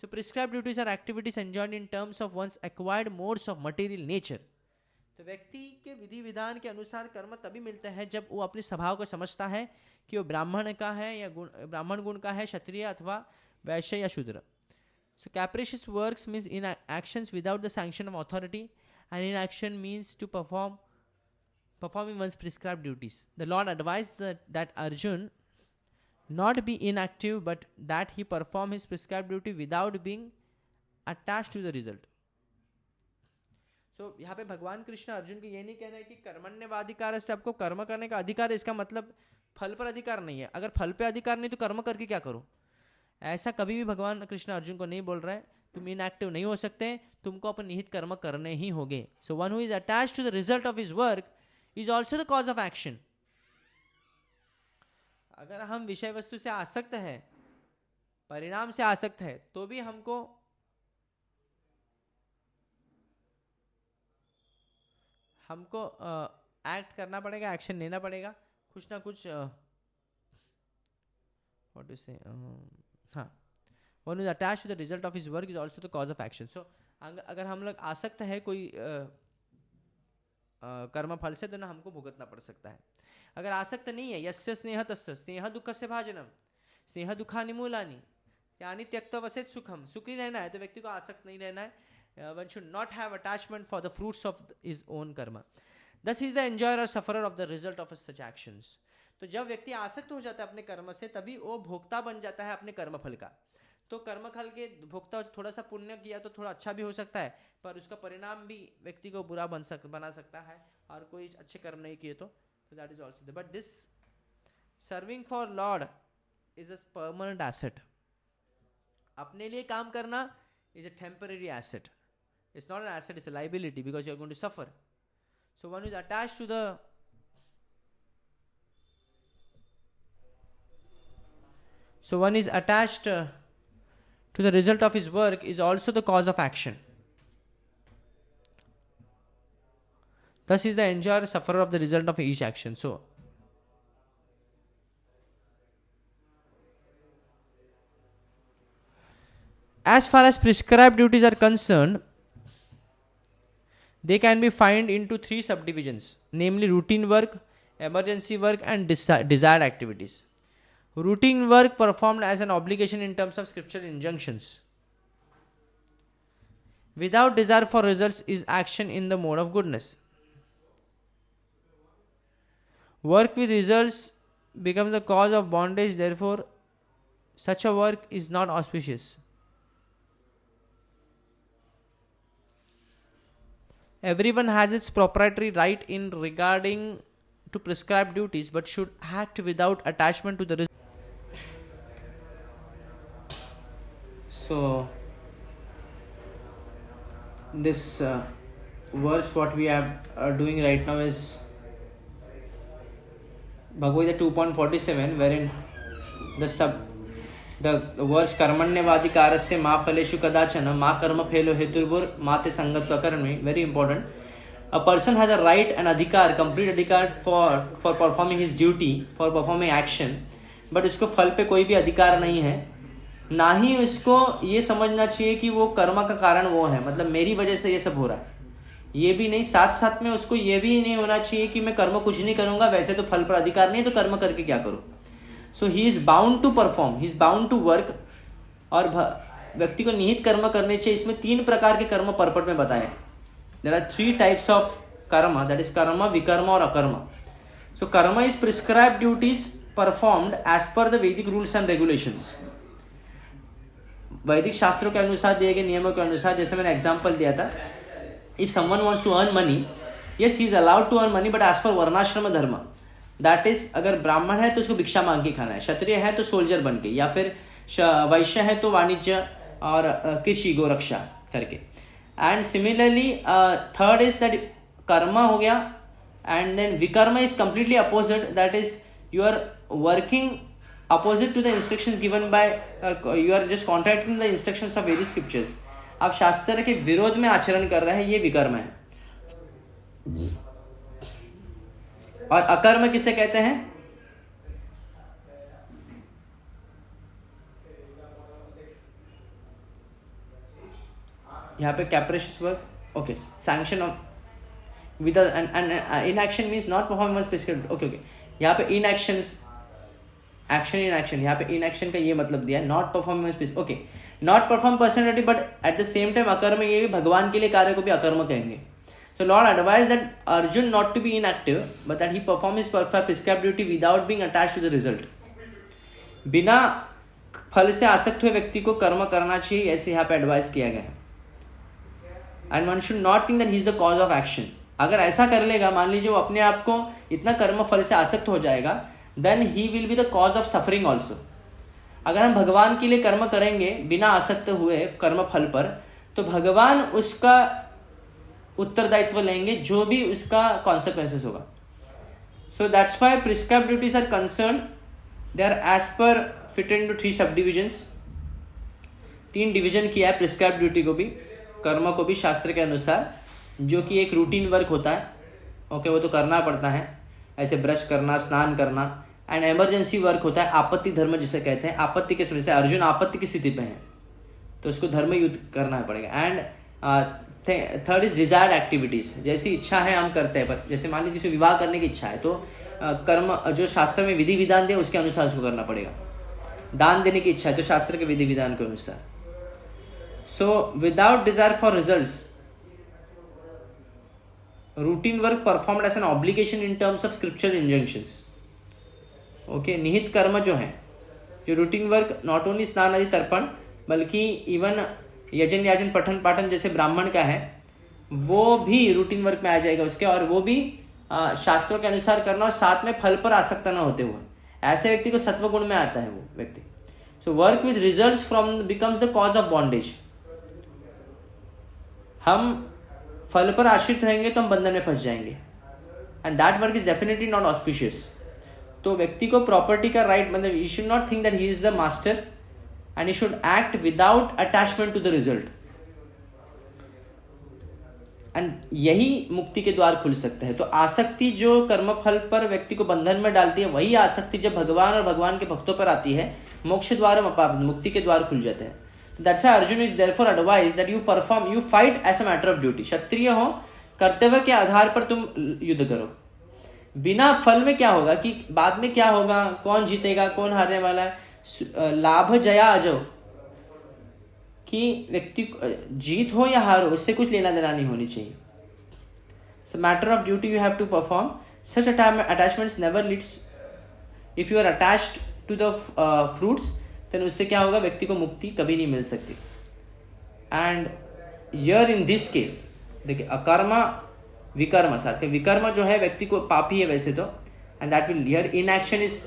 So prescribed duties are activities enjoyed in terms of one's acquired modes of material nature. तो व्यक्ति के विधि विधान के अनुसार कर्म तभी मिलते हैं जब वो अपने स्वभाव को समझता है कि वो ब्राह्मण का है या ब्राह्मण गुण का है, क्षत्रिय अथवा वैश्य या शूद्र। So capricious works means in actions without the sanction of authority, and inaction means to performing one's prescribed duties. The Lord advised that Arjun not be inactive, but that he perform his prescribed duty without being attached to the result. So यहाँ पे भगवान कृष्ण अर्जुन को ये नहीं कह रहे हैं कि कर्मण्यवाधिकार से आपको कर्म करने का अधिकार है, इसका मतलब फल पर अधिकार नहीं है। अगर फल पे अधिकार नहीं तो कर्म करके क्या करो, ऐसा कभी भी भगवान कृष्ण अर्जुन को नहीं बोल रहे हैं। तुम इनएक्टिव नहीं हो सकते, तुमको अपने निहित कर्म करने ही होंगे। So one who is attached to the result of his work is also the cause of action. अगर हम विषय वस्तु से आसक्त है, परिणाम से आसक्त है, तो भी हमको एक्ट करना पड़ेगा, एक्शन लेना पड़ेगा, कुछ ना कुछ व्हाट टू से, हाँ, one is attached to the result of his work is also the cause of action. So अगर हम लोग आसक्त है कोई कर्म फल से, तो ना हमको भुगतना पड़ सकता है। अगर आसक्त नहीं है, यस्य स्नेह तस्य स्नेह दुःखस्य भाजनम स्नेह दुःखानि मूलानि यानी त्यक्तवसेत सुखम, सुखी रहना है तो व्यक्ति को आसक्त नहीं रहना है। One should not have attachment for the fruits of his own कर्म, दस इज द एंजॉयर और sufferer of the result of such actions. तो जब व्यक्ति आसक्त हो जाता है अपने कर्म से, तभी वो भोक्ता बन जाता है अपने कर्म फल का। तो कर्म फल के भोक्ता थोड़ा सा पुण्य किया तो थोड़ा अच्छा भी हो सकता है, पर उसका परिणाम भी व्यक्ति को बुरा बना सकता है, और कोई अच्छे कर्म नहीं किए तो that is also. But this serving for Lord is a permanent asset. अपने लिए काम करना is a temporary asset, it's not an asset, it's a liability, because you are going to suffer. So one is attached to the to the result of his work is also the cause of action. Thus is the enjoyer sufferer of the result of each action. So as far as prescribed duties are concerned, they can be found into three subdivisions, namely routine work, emergency work and desired activities. Routine work performed as an obligation in terms of scriptural injunctions without desire for results is action in the mode of goodness. Work with results becomes the cause of bondage, therefore such a work is not auspicious. Everyone has its proprietary right in regarding to prescribed duties, but should act without attachment to the result. So this verse what we are doing right now is Bhagavad Gita 2.47, wherein the verse karmanyavadikaraste ma phaleshu kadachana ma karma phelo heturbur mate sangas swakarmi, very important. A person has a right and adhikar, complete adhikar for performing his duty, for performing action, but उसको फल पे कोई भी अधिकार नहीं है, ना ही उसको ये समझना चाहिए कि वो कर्म का कारण वो है, मतलब मेरी वजह से ये सब हो रहा है, ये भी नहीं। साथ साथ में उसको ये भी नहीं होना चाहिए कि मैं कर्म कुछ नहीं करूंगा, वैसे तो फल पर अधिकार नहीं है तो कर्म करके क्या करूं। So he is bound to perform, he is bound to work. और व्यक्ति को निहित कर्म करने चाहिए। इसमें 3 प्रकार के कर्म परपट में बताए। There are 3 types of karma, that is karma, vikarma और akarma. So karma is prescribed duties performed as per the Vedic rules and regulations. वैदिक शास्त्रों के अनुसार दिए गए नियमों के अनुसार। जैसे मैंने एग्जांपल दिया था, if someone wants to earn money, yes he is allowed to earn money, but as per varnashrama धर्म, दैट इज अगर ब्राह्मण है तो उसको भिक्षा मांग के खाना है, क्षत्रिय है तो सोल्जर बन के, या फिर वैश्य है तो वाणिज्य और कृषि गोरक्षा करके। And similarly third is that karma हो गया, and then vikarma is completely opposite, that is you are working opposite to the instructions given by you are just contracting the instructions of Vedic scriptures। आप शास्त्र के विरोध में आचरण कर रहे हैं, ये विकर्म है। और अकर्म किसे कहते हैं? यहाँ पे capricious work, okay, sanction of with an inaction means not performance prescribed, okay, यहाँ पे inactions, एक्शन इन एक्शन, यहाँ पे इनएक्शन का ये मतलब दिया है, not performance, okay, not perform personality but at the same time अकर्म, ये भी भगवान के लिए कार्य को भी अकर्म कहेंगे। So Lord advise that Arjun not to be inactive but that he perform his prescribed duty without being attached to the result. बिना फल से आसक्त हुए व्यक्ति को कर्म करना चाहिए, ऐसे यहाँ पे एडवाइस किया गया है। And one should not think that he is the cause of action. अगर ऐसा कर लेगा, मान लीजिए वो अपने आप को इतना कर्म फल से आसक्त हो जाएगा, then he will be the cause of suffering also। अगर हम भगवान के लिए कर्म करेंगे बिना आसक्त हुए कर्म फल पर, तो भगवान उसका उत्तरदायित्व लेंगे, जो भी उसका कॉन्सिक्वेंसेस होगा। So that's why prescribed duties are concern, they are as per fitted into 3 सब डिविजन्स। 3 डिवीजन किया है प्रिस्क्राइब्ड ड्यूटी को भी, कर्म को भी शास्त्र के अनुसार, जो कि एक रूटीन वर्क होता है, ओके, वो तो करना पड़ता है, ऐसे ब्रश करना, स्नान करना। एंड इमरजेंसी वर्क होता है, आपत्ति धर्म जिसे कहते हैं। आपत्ति के समय से अर्जुन आपत्ति की स्थिति पे है तो उसको धर्म युद्ध करना पड़ेगा। And third is desired activities, जैसी इच्छा है हम करते हैं, पर जैसे मान लीजिए किसी विवाह करने की इच्छा है तो कर्म जो शास्त्र में विधि विधान दे उसके अनुसार उसको करना पड़ेगा। दान देने की इच्छा है तो शास्त्र के विधि विधान के अनुसार। So without desire for results, routine work performed as an obligation in terms of scriptural injunctions. Okay, निहित कर्म जो है, जो रूटीन वर्क, नॉट ओनली स्नान आदि तर्पण, बल्कि इवन यजन याजन पठन पाठन जैसे ब्राह्मण का है, वो भी रूटीन वर्क में आ जाएगा उसके, और वो भी शास्त्रों के अनुसार करना, और साथ में फल पर आसक्त न होते हुए। ऐसे व्यक्ति को सत्व गुण में आता है वो व्यक्ति। So work with results from becomes the cause of bondage. हम फल पर आश्रित रहेंगे तो हम बंधन में फंस जाएंगे, and that work is definitely not auspicious. तो व्यक्ति को प्रॉपर्टी का राइट, मतलब you should not think that he is the master, and he should act without attachment to the result. And यही मुक्ति के द्वार खुल सकते हैं। तो आसक्ति जो कर्म फल पर व्यक्ति को बंधन में डालती है, वही आसक्ति जब भगवान और भगवान के भक्तों पर आती है, मोक्ष द्वार अपावृत, मुक्ति के द्वार खुल जाते हैं। तो that's why Arjun is therefore advised that you fight as a matter of duty. क्षत्रिय हो, कर्तव्य के आधार पर तुम युद्ध करो। बिना फल में क्या होगा कि बाद में क्या होगा, कौन जीतेगा, कौन हारने वाला है, लाभ जया अजो, कि व्यक्ति जीत हो या हार हो, उससे कुछ लेना देना नहीं होनी चाहिए। So matter of duty you have to perform. Such attachments never leads, if you are attached to the fruits, then उससे क्या होगा, व्यक्ति को मुक्ति कभी नहीं मिल सकती। And here in this case देखिए, अकर्मा विकर्म, साथ के विकर्म जो है व्यक्ति को पापी है वैसे तो, and that will here in action is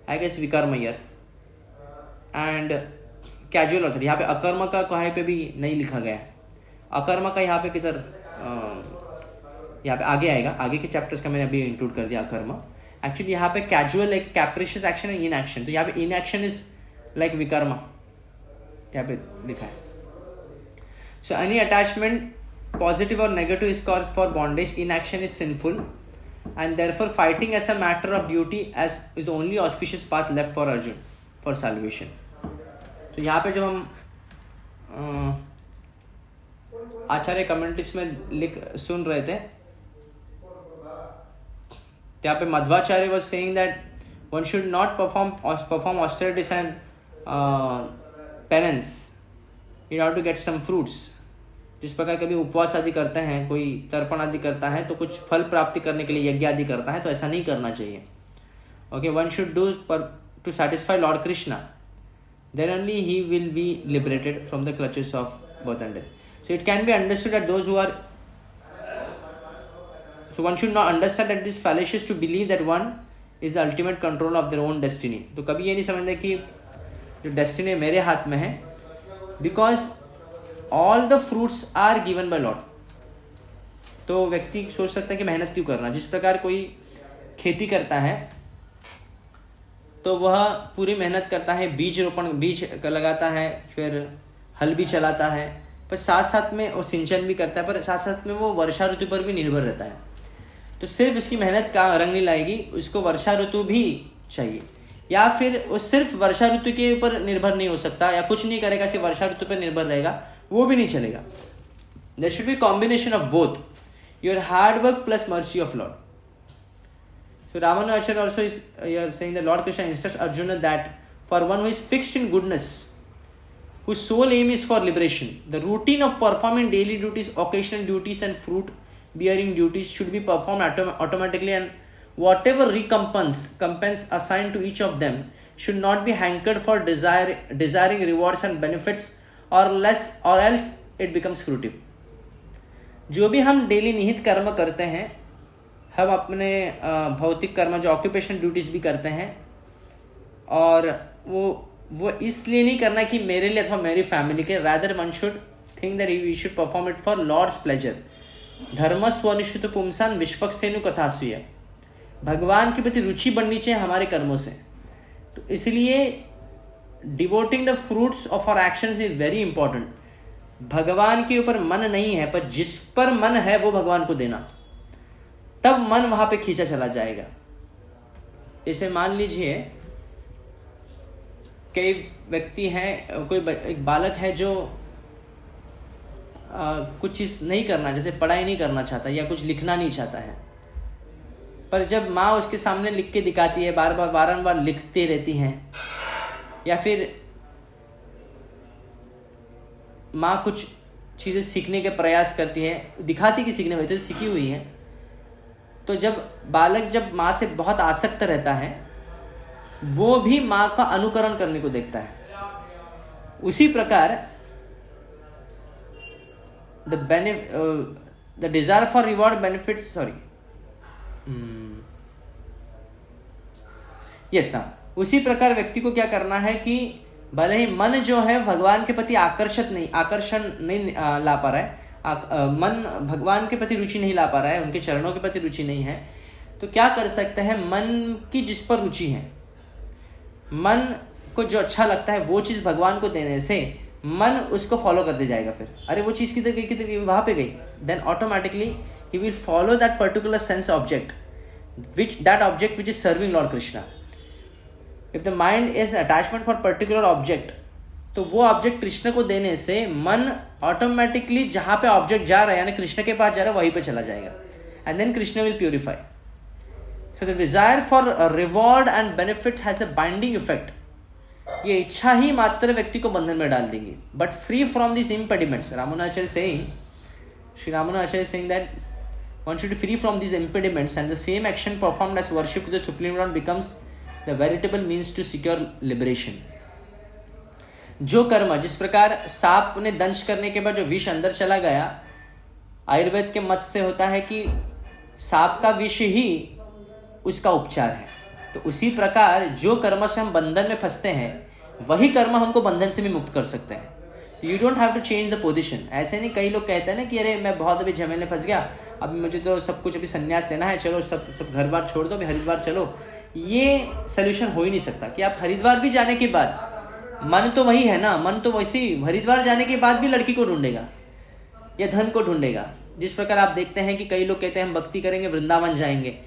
I guess vikarma here. And casual author, यहाँ पे अकर्म का कहीं पे भी नहीं लिखा गया है। अकर्म का यहाँ पे किधर, यहाँ पे आगे आएगा, आगे के चैप्टर्स का मैंने अभी इंक्लूड कर दिया अकर्म। एक्चुअली यहाँ पे कैजुअल एक कैप्रिशियस एक्शन है, इन एक्शन, तो यहाँ पे इन एक्शन इज लाइक विकर्म, यहाँ पे लिखा है। So any attachment positive or negative is cause for bondage. Inaction is sinful, and therefore fighting as a matter of duty as is the only auspicious path left for Arjun for salvation. तो यहाँ पे जो हम आचार्य कमेंट्रीज में सुन रहे थे, यहाँ पे Madhvacharya was saying that one should not perform austerities and penance in order to get some fruits. जिस प्रकार कभी उपवास आदि करते हैं, कोई तर्पण आदि करता है तो कुछ फल प्राप्ति करने के लिए यज्ञ आदि करता है, तो ऐसा नहीं करना चाहिए। Okay, one should do to satisfy Lord Krishna, then only he will be liberated from the clutches of birth and death. So it can be understood that those who are, so one should not understand that it is fallacious to believe that one is the ultimate control of their own destiny. तो कभी ये नहीं समझना कि जो डेस्टिनी मेरे हाथ में है, because all the fruits are given by Lord. तो व्यक्ति सोच सकता है कि मेहनत क्यों करना। जिस प्रकार कोई खेती करता है तो वह पूरी मेहनत करता है, बीज लगाता है, फिर हल भी चलाता है, पर साथ साथ में वो सिंचन भी करता है, पर साथ साथ में वो वर्षा ऋतु पर भी निर्भर रहता है। तो सिर्फ इसकी मेहनत का रंग नहीं लाएगी, उसको वर्षा ऋतु भी चाहिए। या फिर वो सिर्फ वर्षा ऋतु के ऊपर निर्भर नहीं हो सकता, या कुछ नहीं करेगा सिर्फ वर्षा ऋतु पर निर्भर रहेगा, वो भी नहीं चलेगा। There should be combination of both, your hard work plus mercy of Lord. So Ramanujacharya also is saying that Lord Krishna instructs Arjuna that for one who is fixed in goodness, whose sole aim is for liberation, the routine of performing daily duties, occasional duties and fruit bearing duties should be performed automatically, and whatever recompense assigned to each of them should not be hankered for desiring rewards and benefits, or else it becomes fruitive. जो भी हम डेली निहित कर्म करते हैं, हम अपने भौतिक कर्म जो ऑक्यूपेशन ड्यूटीज भी करते हैं, और वो इसलिए नहीं करना कि मेरे लिए अथवा मेरी फैमिली के, rather one should think that we should perform it for Lord's pleasure. धर्म स्वनिश्चित पुंसान विश्वक्सेनु कथासुय, भगवान के प्रति रुचि बढ़नी चाहिए हमारे कर्मों से। तो इसलिए devoting the fruits of our actions is very important. भगवान के ऊपर मन नहीं है, पर जिस पर मन है वो भगवान को देना, तब मन वहां पे खींचा चला जाएगा। इसे मान लीजिए कई व्यक्ति हैं, कोई एक बालक है जो कुछ चीज नहीं करना, जैसे पढ़ाई नहीं करना चाहता या कुछ लिखना नहीं चाहता है, पर जब माँ उसके सामने लिख के दिखाती है, बारंबार लिखते रहती हैं, या फिर माँ कुछ चीजें सीखने के प्रयास करती है, दिखाती कि सीखने में तो सीखी हुई है, तो जब बालक जब माँ से बहुत आसक्त रहता है, वो भी माँ का अनुकरण करने को देखता है। उसी प्रकार the desire for reward benefits, उसी प्रकार व्यक्ति को क्या करना है कि भले ही मन जो है भगवान के प्रति आकर्षण नहीं ला पा रहा है, मन भगवान के प्रति रुचि नहीं ला पा रहा है, उनके चरणों के प्रति रुचि नहीं है, तो क्या कर सकते हैं, मन की जिस पर रुचि है, मन को जो अच्छा लगता है वो चीज़ भगवान को देने से मन उसको फॉलो करते जाएगा। फिर अरे वो चीज़ किधर गई, वहाँ पे गई, then automatically he will follow that particular sense object which is serving Lord Krishna. If the mind is attachment for particular object, तो वो ऑब्जेक्ट कृष्ण को देने से मन ऑटोमेटिकली जहाँ पे ऑब्जेक्ट जा रहा है, यानी कृष्ण के पास जा रहा है, वहीं पे चला जाएगा, and then Krishna will purify. So the desire for reward and benefit has a binding effect. ये इच्छा ही मात्र व्यक्ति को बंधन में डाल देंगी, but free from this impediments. Shri Ramanujacharya saying that one should be free from these impediments, and the same action performed as worship to the Supreme Lord becomes the veritable means to secure liberation. जो कर्म, जिस प्रकार सांप ने दंश करने के बाद जो विष अंदर चला गया, आयुर्वेद के मत से होता है कि सांप का विष ही उसका उपचार है। तो उसी प्रकार जो कर्म से हम बंधन में फंसते हैं, वही कर्म हमको बंधन से भी मुक्त कर सकते हैं। You don't have to change the position. ऐसे नहीं, कई लोग कहते हैं ना कि अरे मैं बहुत अभी झमेले फंस गया, अभी मुझे तो सब कुछ अभी संन्यास लेना है, चलो सब घर बार छोड़ दो, अभी हरिद्वार चलो। ये सोल्यूशन हो ही नहीं सकता कि आप हरिद्वार भी जाने के बाद, मन तो वही है ना, मन तो वैसे ही हरिद्वार जाने के बाद भी लड़की को ढूंढेगा या धन को ढूंढेगा। जिस प्रकार आप देखते हैं कि कई लोग कहते हैं हम भक्ति करेंगे, वृंदावन जाएंगे,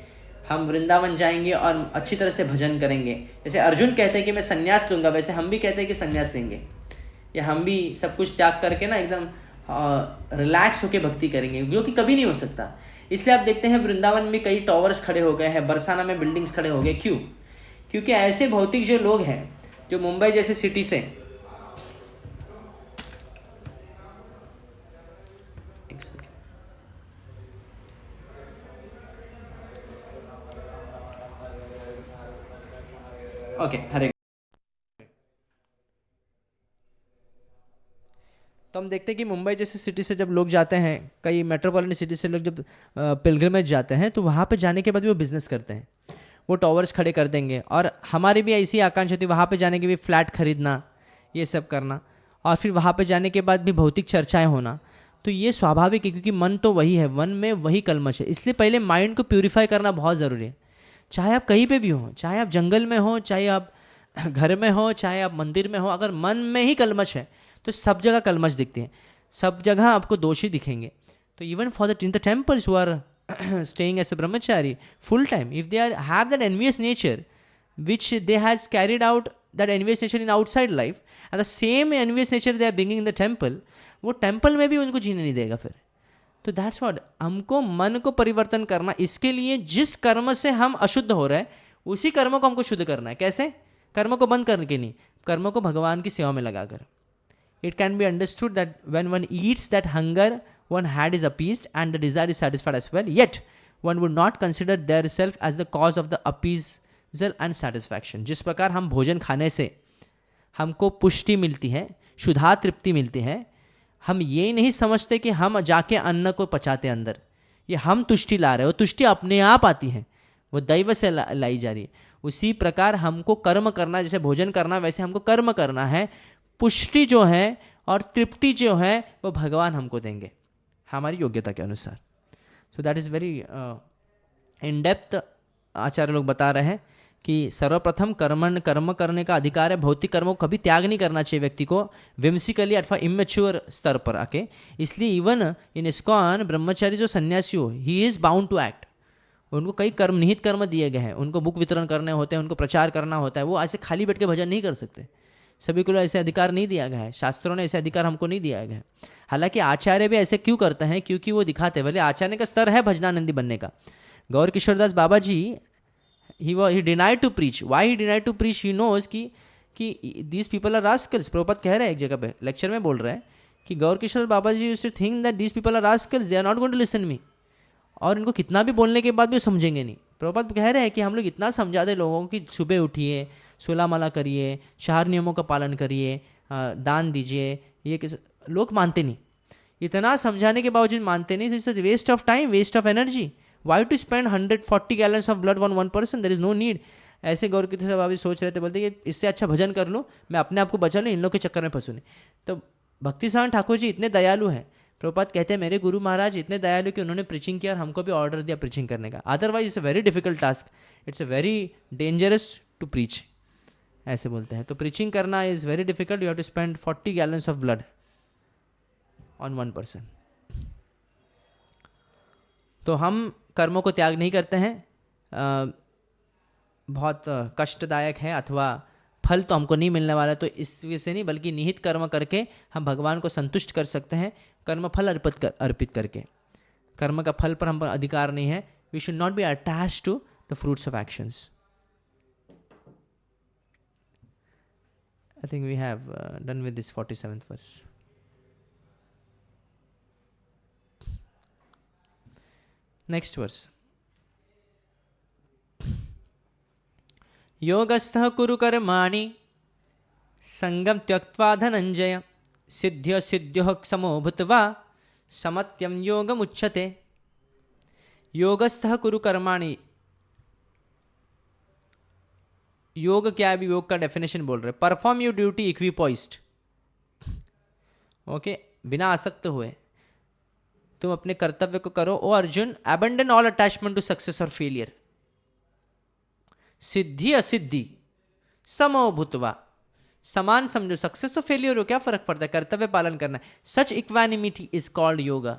हम वृंदावन जाएंगे और अच्छी तरह से भजन करेंगे। जैसे अर्जुन कहते हैं कि मैं संन्यास लूंगा, वैसे हम भी कहते हैं कि संन्यास लेंगे। या हम भी सब कुछ त्याग करके ना एकदम रिलैक्स होके भक्ति करेंगे, जो कि कभी नहीं हो सकता। इसलिए आप देखते हैं वृंदावन में कई टावर्स खड़े हो गए हैं, बरसाना में बिल्डिंग्स खड़े हो गए। क्यों? क्योंकि ऐसे भौतिक जो लोग हैं, जो मुंबई जैसे सिटी से, ओके हरे, तो हम देखते हैं कि मुंबई जैसे सिटी से जब लोग जाते हैं, कई मेट्रोपॉलिटन सिटी से लोग जब पिलग्रिमेज जाते हैं, तो वहाँ पे जाने के बाद भी वो बिजनेस करते हैं, वो टावर्स खड़े कर देंगे। और हमारी भी ऐसी आकांक्षा थी वहाँ पे जाने के भी फ्लैट खरीदना, ये सब करना, और फिर वहाँ पे जाने के बाद भी भौतिक चर्चाएं होना। तो ये स्वाभाविक है, क्योंकि मन तो वही है, मन में वही कलमश है। इसलिए पहले माइंड को प्यूरिफाई करना बहुत ज़रूरी है। चाहे आप कहीं पे भी हो, चाहे आप जंगल में हो, चाहे आप घर में हो, चाहे आप मंदिर में हो, अगर मन में ही कलमश है तो सब जगह कलमश दिखते हैं, सब जगह आपको दोषी दिखेंगे। तो even for the in the temples who are staying as a brahmachari full time, if they have that envious nature which they has carried out that envious nature in outside life, and the same envious nature they are bringing in the temple, वो टेम्पल में भी उनको जीने नहीं देगा फिर। तो दैट्स व्हाट, हमको मन को परिवर्तन करना। इसके लिए जिस कर्म से हम अशुद्ध हो रहे हैं उसी कर्म को हमको शुद्ध करना है। कैसे? कर्म को बंद करके नहीं, कर्म को भगवान की सेवा में लगाकर। It can be understood that when one eats, that hunger one had is appeased and the desire is satisfied as well, yet one would not consider their self as the cause of the appeasal and satisfaction। जिस प्रकार हम भोजन खाने से हमको पुष्टि मिलती है, क्षुधा तृप्ति मिलती है, हम ये नहीं समझते कि हम जाके अन्न को पचाते अंदर, ये हम तुष्टि ला रहे हो, तुष्टि अपने आप आती है, वो दैव से लाई जा रही है। उसी प्रकार हमको कर्म करना, जैसे भोजन करना वैसे हमको कर्म करना है। पुष्टि जो है और तृप्ति जो है वो भगवान हमको देंगे हमारी योग्यता के अनुसार। So that is very in depth आचार्य लोग बता रहे हैं कि सर्वप्रथम कर्म करने का अधिकार है। भौतिक कर्मों को कभी त्याग नहीं करना चाहिए व्यक्ति को विम्सिकली अथवा इमेच्योर स्तर पर आके। इसलिए इवन इन इस्कॉन ब्रह्मचारी जो सन्यासी हो, he is bound to act. उनको कई कर्म, निहित कर्म दिए गए हैं, उनको बुक वितरण करने होते हैं, उनको प्रचार करना होता है। वो ऐसे खाली बैठ के भजन नहीं कर सकते, सभी को ऐसे अधिकार नहीं दिया गया है, शास्त्रों ने ऐसे अधिकार हमको नहीं दिया गया है। हालांकि आचार्य भी ऐसे क्यों करते हैं? क्योंकि वो दिखाते हैं, भले आचार्य का स्तर है भजनानंदी बनने का। गौर किशोरदास बाबा जी, he denied to preach. Why he denied to preach? He knows कि these people are rascals। Prabhupada कह रहे हैं एक जगह पे लेक्चर में, बोल रहे हैं कि गौर किशोर बाबा जी used to think that these people are rascals, they are not going to listen me। और इनको कितना भी बोलने के बाद भी समझेंगे नहीं। प्रभुपाद कह रहे हैं कि हम लोग इतना समझा दे लोगों की, सुबह उठिए, 16 माला करिए, 4 नियमों का पालन करिए, दान दीजिए, ये किस लोग मानते नहीं। इतना समझाने के बावजूद मानते नहीं। It's waste of time, waste of energy. Why to spend 140 gallons of blood on one person? There is no need. ऐसे गौर किशोर साहब अभी सोच रहे थे, बोलते कि इससे अच्छा भजन कर लो, मैं अपने आप को बचा लूँ, इन लोग के चक्कर में फंसू नहीं। तो भक्ति साहन ठाकुर जी इतने दयालु हैं, प्रभुपाद कहते हैं मेरे गुरु महाराज इतने दयालु कि उन्होंने प्रीचिंग किया और हमको भी ऑर्डर दिया प्रीचिंग करने का। Otherwise it's a very difficult task, it's a very dangerous to preach, ऐसे बोलते हैं। तो प्रीचिंग करना is very difficult, you have to spend 40 gallons of blood on one person. तो हम कर्मों को त्याग नहीं करते हैं, बहुत कष्टदायक है, अथवा फल तो हमको नहीं मिलने वाला, तो इस वजह से नहीं, बल्कि निहित कर्म करके हम भगवान को संतुष्ट कर सकते हैं। कर्म फल अर्पित करके, कर्म का फल पर हम पर अधिकार नहीं है। We should not be attached to the fruits of actions. I think we have done with this 47th verse. Next verse. योगस्थः कुरु कर्माणि संगम त्यक्त्वा धनंजय सिद्ध्य सिद्ध्योः समो भूत्वा समत्यं योगमुच्यते। योगस्थः कुरु कर्माणि, योग क्या है? अभी योग का डेफिनेशन बोल रहे हैं। Perform your duty equipoised, okay, बिना आसक्त हुए तुम अपने कर्तव्य को करो। O Arjun, abandon all attachment to success और फेलियर। सिद्धि असिद्धि समो भूत्वा, समान समझो, सक्सेस और फेलियर हो क्या फर्क पड़ता है, कर्तव्य पालन करना है। सच इक्वानिमिटी इज कॉल्ड योगा।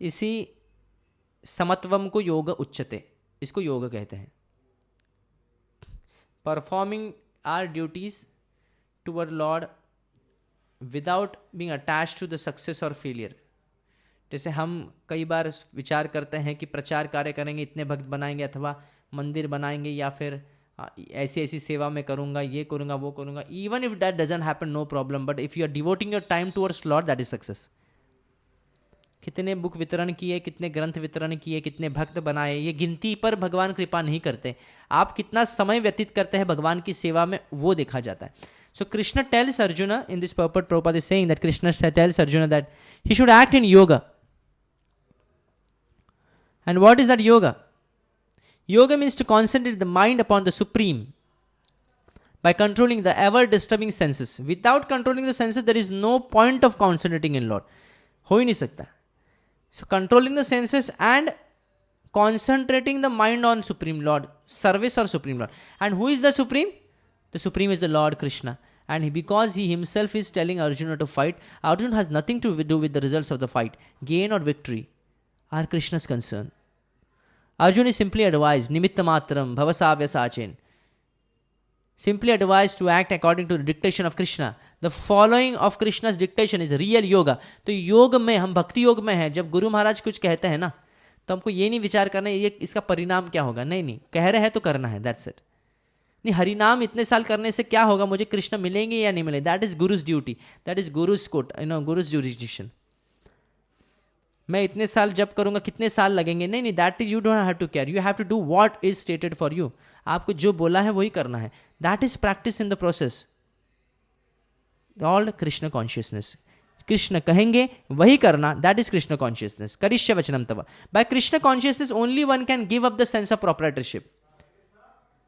इसी समत्वम को योग उच्यते, इसको योग कहते हैं। Performing our duties toward Lord without being attached to the success or failure. जैसे हम कई बार विचार करते हैं कि प्रचार कार्य करेंगे, इतने भक्त बनाएंगे, अथवा मंदिर बनाएंगे, या फिर ऐसी ऐसी सेवा में करूंगा, ये करूंगा, वो करूंगा. Even if that doesn't happen, no problem, but if you are devoting your time towards lord, that is success. कितने बुक वितरण किए, कितने ग्रंथ वितरण किए, कितने भक्त बनाए, ये गिनती पर भगवान कृपा नहीं करते. आप कितना समय व्यतीत करते हैं भगवान की सेवा में, वो देखा जाता है. So Krishna tells Arjun in this purport, Prabhupada is saying that Krishna tells Arjun that he should act in yoga. And what is that yoga? Yoga means to concentrate the mind upon the supreme by controlling the ever disturbing senses. Without controlling the senses, there is no point of concentrating in Lord. हो ही नहीं सकता. So controlling the senses and concentrating the mind on Supreme Lord, service or Supreme Lord. And who is the Supreme? The Supreme is the Lord Krishna. And because he himself is telling Arjuna to fight, Arjuna has nothing to do with the results of the fight. Gain or victory are Krishna's concern. Arjuna is simply advised, nimitta matram, bhavasavya sachin. Simply advised to act according to the dictation of Krishna. The following of Krishna's dictation is real yoga. तो योग में, हम भक्ति योग में हैं, जब गुरु महाराज कुछ कहते हैं ना, तो हमको ये नहीं विचार करना है ये इसका परिणाम क्या होगा. नहीं नहीं, कह रहे हैं तो करना है, दैट्स इट. नहीं, हरिनाम इतने साल करने से क्या होगा, मुझे कृष्ण मिलेंगे या नहीं मिलेंगे, that is guru's duty, that is guru's quote, guru's jurisdiction. मैं इतने साल जब करूंगा, कितने साल लगेंगे, नहीं नहीं, that you don't have to care. You have to do what is stated for you. आपको जो बोला है वही करना है. That is practice in the process. All Krishna consciousness. Krishna कहेंगे वही करना, दैट इज कृष्ण कॉन्शियसनेस. करिष्य वचनम तव. By Krishna consciousness only one can give up the sense of proprietorship.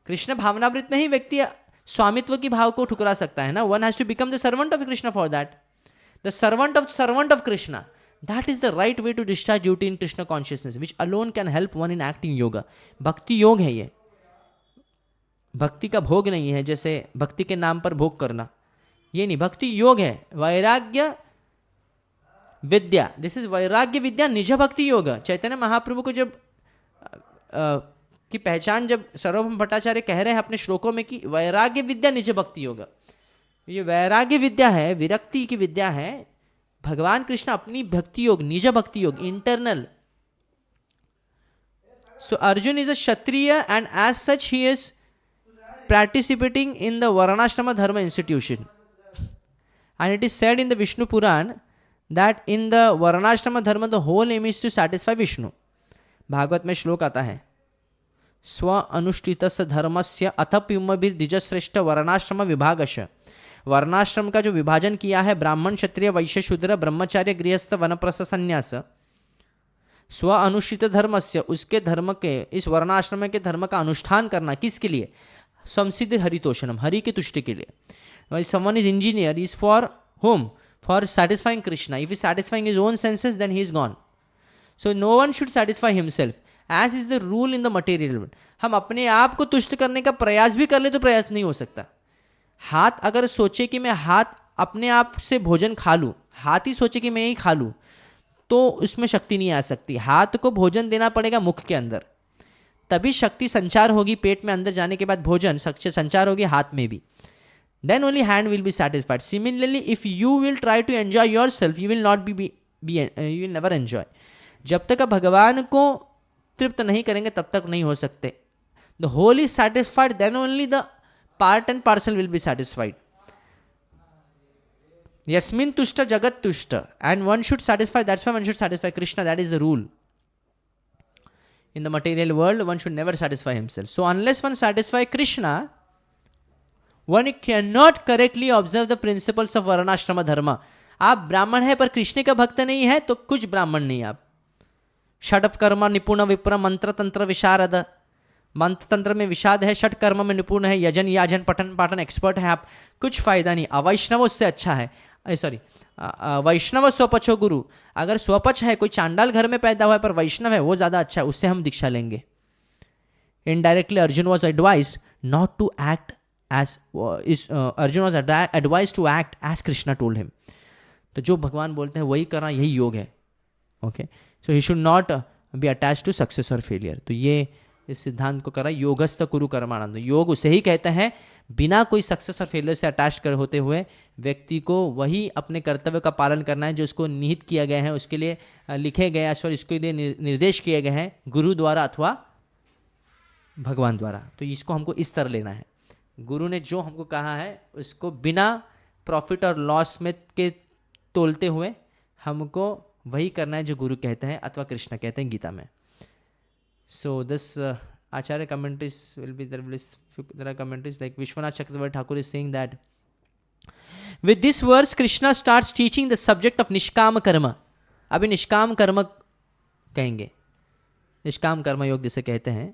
Krishna भावनावृत्त में ही व्यक्ति स्वामित्व की भाव को ठुकरा सकता है ना. One has to become the servant of Krishna for that. The servant of Krishna. That is the right way to discharge duty in Krishna consciousness, which alone can help one in acting yoga. भक्ति योग है ये. भक्ति का भोग नहीं है, जैसे भक्ति के नाम पर भोग करना, ये नहीं. भक्ति योग है. वैराग्य विद्या, दिस इज वैराग्य विद्या, निज भक्ति योग. चैतन्य महाप्रभु को जब की पहचान जब सर्वभौम भट्टाचार्य कह रहे हैं अपने श्लोकों में कि वैराग्य विद्या निज भक्ति योग, ये वैराग्य विद्या है, विरक्ति की विद्या है. भगवान कृष्ण अपनी भक्ति योग, निज भक्ति योग, internal. So Arjun is a kshatriya and as such he is participating in the Varnashrama Dharma institution. And it is said in the Vishnu Puran that in the Varnashrama Dharma the whole aim is to satisfy Vishnu. Bhagavat में श्लोक आता है, स्व अनुष्ठितस्य धर्मस्य अथप्युम्मभिर द्विजश्रेष्ठ वर्णाश्रम विभागश. वर्णाश्रम का जो विभाजन किया है, ब्राह्मण क्षत्रिय वैश्य शूद्र ब्रह्मचार्य गृहस्थ वनप्रस्थ संन्यास, स्व अनुष्ठित धर्मस्य, उसके धर्म के, इस वर्णाश्रम के धर्म का अनुष्ठान करना किसके लिए? संसिद्ध हरितोषणम, हरि की तुष्टि के लिए. Someone is engineer is for home? For satisfying Krishna. If he is satisfying his own senses, then he is gone. So no one should satisfy himself, as is the rule in the material world. हम अपने आप को तुष्ट करने का प्रयास भी कर ले तो प्रयास नहीं हो सकता. हाथ अगर सोचे कि मैं हाथ अपने आप से भोजन खा लूँ, हाथ ही सोचे कि मैं ही खा लूँ, तो उसमें शक्ति नहीं आ सकती. हाथ को भोजन देना पड़ेगा मुख के अंदर, तभी शक्ति संचार होगी. पेट में अंदर जाने के बाद भोजन संचार होगी हाथ में भी. Then only hand will be satisfied. Similarly, if you will try to enjoy yourself, you will not be you will never enjoy. जब तक आप भगवान को तृप्त नहीं करेंगे तब तक नहीं हो सकते. The whole is satisfied, then only the part and parcel will be satisfied. Yasmin tushta jagat tushta, and one should satisfy. That's why one should satisfy Krishna. That is the rule. In the material world, one should never satisfy himself. So unless one satisfy Krishna, one cannot correctly observe the principles of varnashrama dharma. आप ब्राह्मण है पर कृष्ण का भक्त नहीं है तो कुछ ब्राह्मण नहीं आप. षट कर्म निपुण विप्र मंत्र तंत्र विशारद, मंत्र तंत्र में विषाद है, षट कर्म में निपुण है, यजन याजन पठन पाठन एक्सपर्ट है आप, कुछ फायदा नहीं. अवैष्णव उससे अच्छा है. सॉरी, वैष्णव स्वपचो गुरु. अगर स्वपच है, कोई चांडाल घर में पैदा हुआ है पर वैष्णव है, वो ज्यादा अच्छा है, उससे हम दीक्षा लेंगे. Indirectly Arjun was advised not to act as Arjuna was advised to act as Krishna told him. तो जो भगवान बोलते हैं वही करना, यही योग है. Okay, so he should not be attached to success और फेलियर. तो ये इस सिद्धांत को करा योगस्थ कुरु कर्मानंद। योग उसे ही कहते हैं बिना कोई सक्सेस और फेलियर से अटैच कर होते हुए व्यक्ति को वही अपने कर्तव्य का पालन करना है जो उसको निहित किया गया है, उसके लिए लिखे गए अथवा इसके लिए निर्देश किए गए हैं गुरु द्वारा अथवा भगवान द्वारा। तो इसको हमको इस तरह लेना है, गुरु ने जो हमको कहा है उसको बिना प्रॉफिट और लॉस में के तोलते हुए हमको वही करना है जो गुरु कहते हैं अथवा कृष्ण कहते हैं गीता में। So this Acharya commentaries will be there are commentaries like Vishwanath Chakravarti Thakur is saying that with this verse Krishna starts teaching the subject of निष्काम कर्म। अभी निष्काम कर्म कहेंगे, निष्काम कर्म योग जिसे कहते हैं,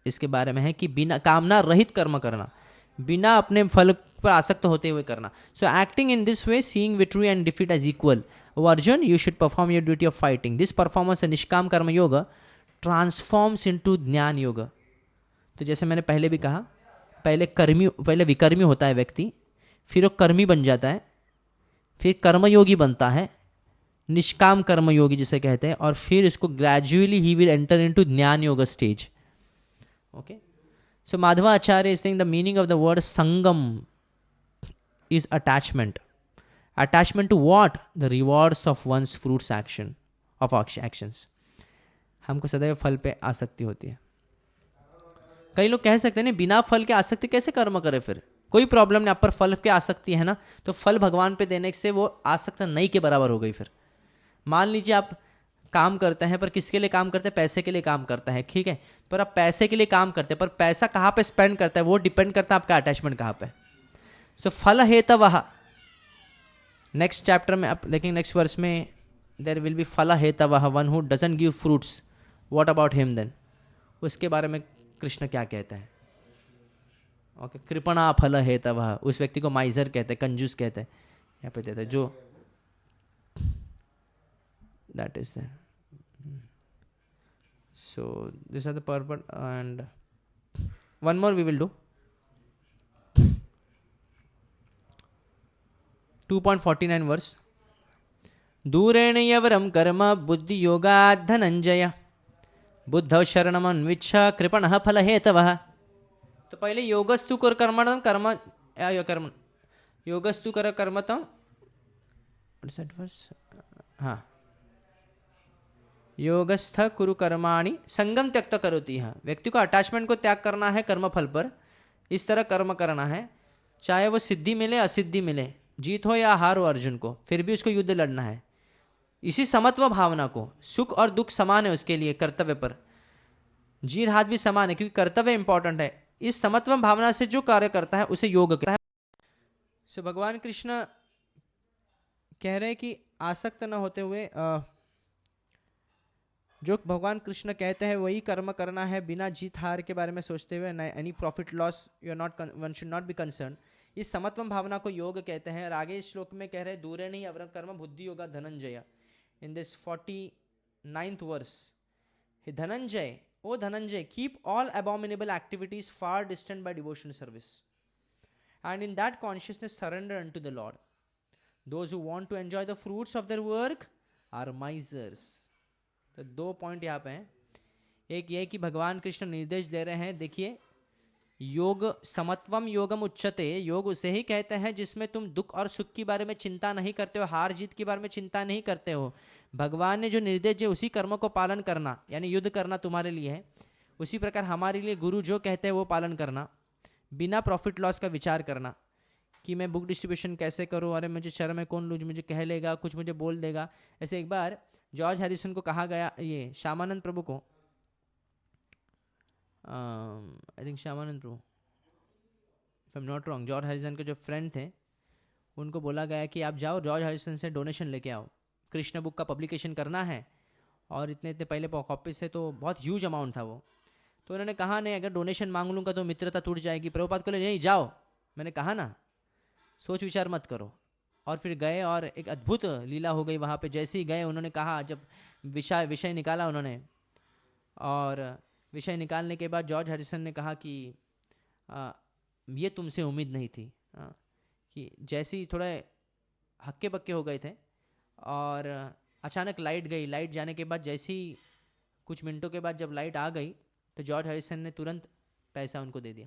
इसके बारे में है कि बिना कामना रहित कर्म करना, बिना अपने फल पर आसक्त होते हुए करना। So acting in this way seeing victory and defeat as equal, O Arjun you should perform your duty of fighting. This performance nishkam karma योग ट्रांसफॉर्म्स इनटू ज्ञान योग। तो जैसे मैंने पहले भी कहा, पहले विकर्मी होता है व्यक्ति, फिर वो कर्मी बन जाता है, फिर कर्मयोगी बनता है, निष्काम कर्मयोगी जिसे कहते हैं, और फिर इसको gradually he will enter into ज्ञान योग stage. Okay, so Madhava Acharya is saying the meaning of the word Sangam is attachment. Attachment to what? The rewards of one's fruits action of actions. हमको सदैव फल पे आसक्ति होती है। कई लोग कह सकते हैं नहीं बिना फल के आसक्ति कैसे कर्म करे, फिर कोई प्रॉब्लम नहीं, आप पर फल के आसक्ति है ना, तो फल भगवान पे देने से वो आसक्त नहीं के बराबर हो गई। फिर मान लीजिए आप काम करते हैं, पर किसके लिए काम करते हैं? पैसे के लिए काम करता है, ठीक है, पर आप पैसे के लिए काम करते हैं, पर पैसा कहाँ पे स्पेंड करता है वो डिपेंड करता है आपका अटैचमेंट कहाँ पे। सो फल हेतवः, नेक्स्ट चैप्टर में आप देखेंगे, नेक्स्ट वर्स में देयर विल बी फल हेतवः, one who doesn't give fruits, what about him then, उसके बारे में कृष्ण क्या कहता है? ओके, कृपणा फल हेतवः, उस व्यक्ति को माइजर कहते हैं, कंजूस कहते हैं, यहाँ पे देते हैं जो that is there. So this are the purpose and one more we will do 2.49 verse. दूरेण यवरम कर्म बुद्धि योगात् धनंजय बुद्धौ शरणमन्विच्छ कृपणः फलहेतवः। तो पहले योगस्तु कर कर्मणं कर्म कर्म योगस्तु कर कर्मतं, हाँ, योगस्थ कुरु कर्माणि संगम त्यक्त करोति। हाँ, व्यक्ति को अटैचमेंट को त्याग करना है कर्म फल पर, इस तरह कर्म करना है, चाहे वो सिद्धि मिले असिद्धि मिले, जीत हो या हार हो अर्जुन को, फिर भी उसको युद्ध लड़ना है। इसी समत्व भावना को, सुख और दुख समान है उसके लिए कर्तव्य पर, जीत हाथ भी समान है क्योंकि कर्तव्य इंपॉर्टेंट है। इस समत्व भावना से जो कार्य करता है उसे योग कहता है। सो भगवान कृष्ण कह रहे हैं कि आसक्त न होते हुए जो भगवान कृष्ण कहते हैं वही कर्म करना है, बिना जीत हार के बारे में सोचते हुए, any profit loss you are not, one should not be concern. इस समत्व भावना को योग कहते हैं। और आगे इस श्लोक में कह रहे हैं दूरे नहीं अवरम कर्म बुद्धि योगा Dhananjay. In this 49th verse, Dhananjay, O Dhananjay, keep all abominable activities far distant by devotion service and in that consciousness surrender unto the Lord. Those who want to enjoy the fruits of their work are misers. तो 2 पॉइंट यहाँ पे हैं। एक ये कि भगवान कृष्ण निर्देश दे रहे हैं, देखिए योग समत्वम योगम उच्चते, योग उसे ही कहते हैं जिसमें तुम दुख और सुख के बारे में चिंता नहीं करते हो, हार जीत के बारे में चिंता नहीं करते हो। भगवान ने जो निर्देश दिए उसी कर्मों को पालन करना, यानी युद्ध करना तुम्हारे लिए है। उसी प्रकार हमारे लिए गुरु जो कहते हैं वो पालन करना, बिना प्रॉफिट लॉस का विचार करना कि मैं बुक डिस्ट्रीब्यूशन कैसे करूं, अरे मुझे शर्म है, कौन लूज मुझे कह लेगा, कुछ मुझे बोल देगा। ऐसे एक बार जॉर्ज हैरिसन को कहा गया, ये श्यामानंद प्रभु को, I think Shyamanand Prabhu, if I am not wrong, George Harrison के जो फ्रेंड थे उनको बोला गया कि आप जाओ जॉर्ज हैरिसन से डोनेशन लेके आओ, कृष्ण बुक का पब्लिकेशन करना है और इतने इतने पहले कॉपी से, तो बहुत ह्यूज अमाउंट था वो। तो उन्होंने कहा नहीं, अगर डोनेशन मांग लूँगा तो मित्रता टूट जाएगी। प्रभुपाद को नहीं जाओ, मैंने कहा ना सोच विचार मत करो। और फिर गए और एक अद्भुत लीला हो गई वहाँ पे। जैसे ही गए उन्होंने कहा, जब विषय निकाला उन्होंने, और विषय निकालने के बाद जॉर्ज हैरिसन ने कहा कि ये तुमसे उम्मीद नहीं थी, कि जैसे ही थोड़े हक्के बक्के हो गए थे और अचानक लाइट गई। लाइट जाने के बाद जैसे ही कुछ मिनटों के बाद जब लाइट आ गई तो जॉर्ज हैरिसन ने तुरंत पैसा उनको दे दिया।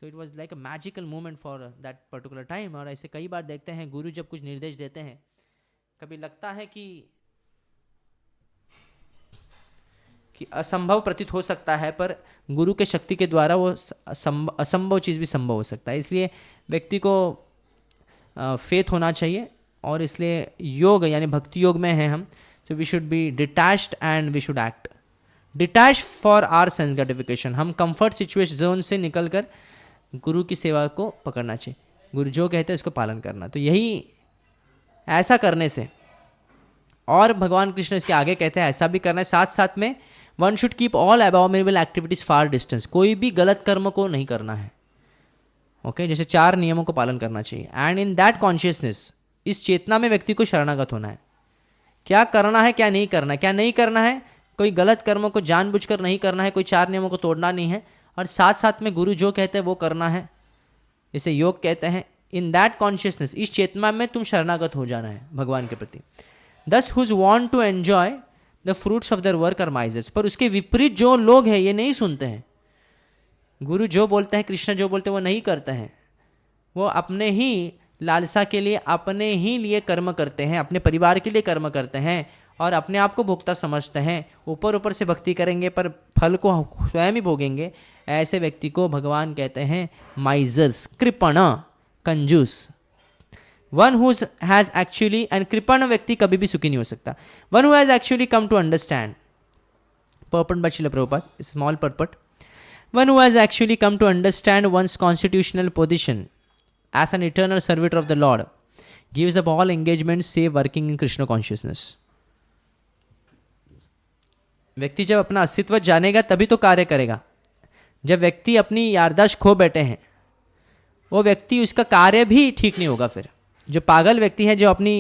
तो it was like a magical moment for that particular time. और ऐसे कई बार देखते हैं गुरु जब कुछ निर्देश देते हैं, कभी लगता है कि असंभव प्रतीत हो सकता है, पर गुरु के शक्ति के द्वारा वो असंभव चीज़ भी संभव हो सकता है। इसलिए व्यक्ति को फेथ होना चाहिए, और इसलिए योग यानी भक्ति योग में हैं हम, तो we should be detached and we should act detach for our sense gratification. हम कंफर्ट सिचुएशन जोन से निकलकर गुरु की सेवा को पकड़ना चाहिए, गुरु जो कहते हैं उसको पालन करना। तो यही ऐसा करने से, और भगवान कृष्ण इसके आगे कहते हैं ऐसा भी करना है, साथ साथ में one should keep all abominable activities far distance. कोई भी गलत कर्म को नहीं करना है, ओके जैसे 4 नियमों को पालन करना चाहिए। एंड इन दैट कॉन्शियसनेस, इस चेतना में व्यक्ति को शरणागत होना है, क्या करना है क्या नहीं करना है। क्या नहीं करना है, कोई गलत कर्मों को जानबूझकर नहीं करना है, कोई 4 नियमों को तोड़ना नहीं है, और साथ साथ में गुरु जो कहते हैं वो करना है, इसे योग कहते हैं। इन दैट कॉन्शियसनेस, इस चेतना में तुम शरणागत हो जाना है भगवान के प्रति। Those whose want to enjoy the fruits of their work are misers. पर उसके विपरीत जो लोग हैं ये नहीं सुनते हैं, गुरु जो बोलते हैं, कृष्ण जो बोलते हैं वो नहीं करते हैं। वो अपने ही लालसा के लिए, अपने ही लिए कर्म करते हैं, अपने परिवार के लिए कर्म करते हैं, और अपने आप को भोक्ता समझते हैं। ऊपर ऊपर से भक्ति करेंगे पर फल को स्वयं ही भोगेंगे। ऐसे व्यक्ति को भगवान कहते हैं माइजर्स, कृपण, कंजूस। One who has actually, and कृपण व्यक्ति कभी भी सुखी नहीं हो सकता। One who has actually come to understand, purport by Srila Prabhupada, small purport. One who has actually come to understand one's constitutional position as an eternal servitor of the Lord, gives up all engagements save working in Krishna consciousness. व्यक्ति जब अपना अस्तित्व जानेगा तभी तो कार्य करेगा। जब व्यक्ति अपनी याददाश्त खो बैठे हैं, वो व्यक्ति, उसका कार्य भी ठीक नहीं होगा। फिर जो पागल व्यक्ति है, जो अपनी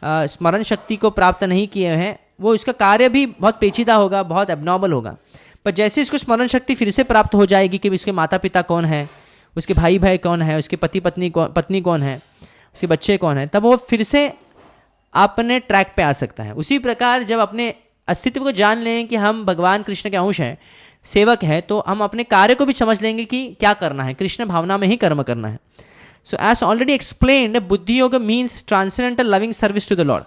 स्मरण शक्ति को प्राप्त नहीं किए हैं, वो उसका कार्य भी बहुत पेचीदा होगा, बहुत एबनॉर्मल होगा। पर जैसे इसको स्मरण शक्ति फिर से प्राप्त हो जाएगी कि उसके माता पिता कौन है, उसके भाई कौन है, उसके पति पत्नी कौन है, उसके बच्चे कौन है, तब वो फिर से अपने ट्रैक पे आ सकता है। उसी प्रकार जब अपने अस्तित्व को जान लें कि हम भगवान कृष्ण के अंश हैं, सेवक हैं, तो हम अपने कार्य को भी समझ लेंगे कि क्या करना है, कृष्ण भावना में ही कर्म करना है। So as already explained, buddhi yoga means transcendental loving service to the lord.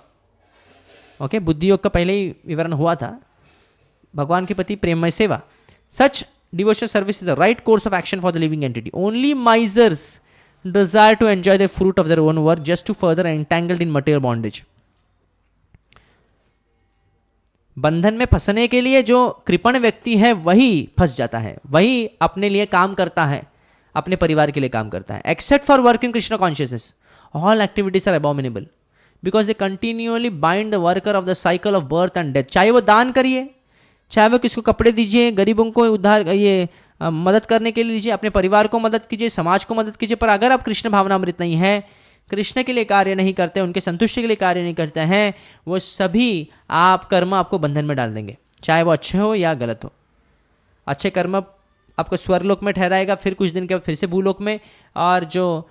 Okay, बुद्धि योग का पहले ही विवरण हुआ था, भगवान के प्रति प्रेममय सेवा। सच devotional service is the right course of action for the living entity. Only misers desire to enjoy the fruit of their own work just to further entangled in material bondage. बंधन में फंसने के लिए जो कृपण व्यक्ति है वही फंस जाता है, वही अपने लिए काम करता है, अपने परिवार के लिए काम करता है। Except for work in Krishna consciousness, all activities are abominable because they continually bind the worker of the cycle of birth and death. चाहे वो दान करिए, चाहे वो किसको कपड़े दीजिए, गरीबों को उद्धार मदद करने के लिए दीजिए, अपने परिवार को मदद कीजिए, समाज को मदद कीजिए, पर अगर आप कृष्ण भावनामृत नहीं हैं, कृष्ण के लिए कार्य नहीं करते, उनके संतुष्टि के लिए कार्य नहीं करते हैं, वो सभी आप कर्म आपको बंधन में डाल देंगे, चाहे वो अच्छे हो या गलत हो। अच्छे कर्म आपको स्वर्गलोक में ठहराएगा, फिर कुछ दिन के बाद फिर से भूलोक में, और जो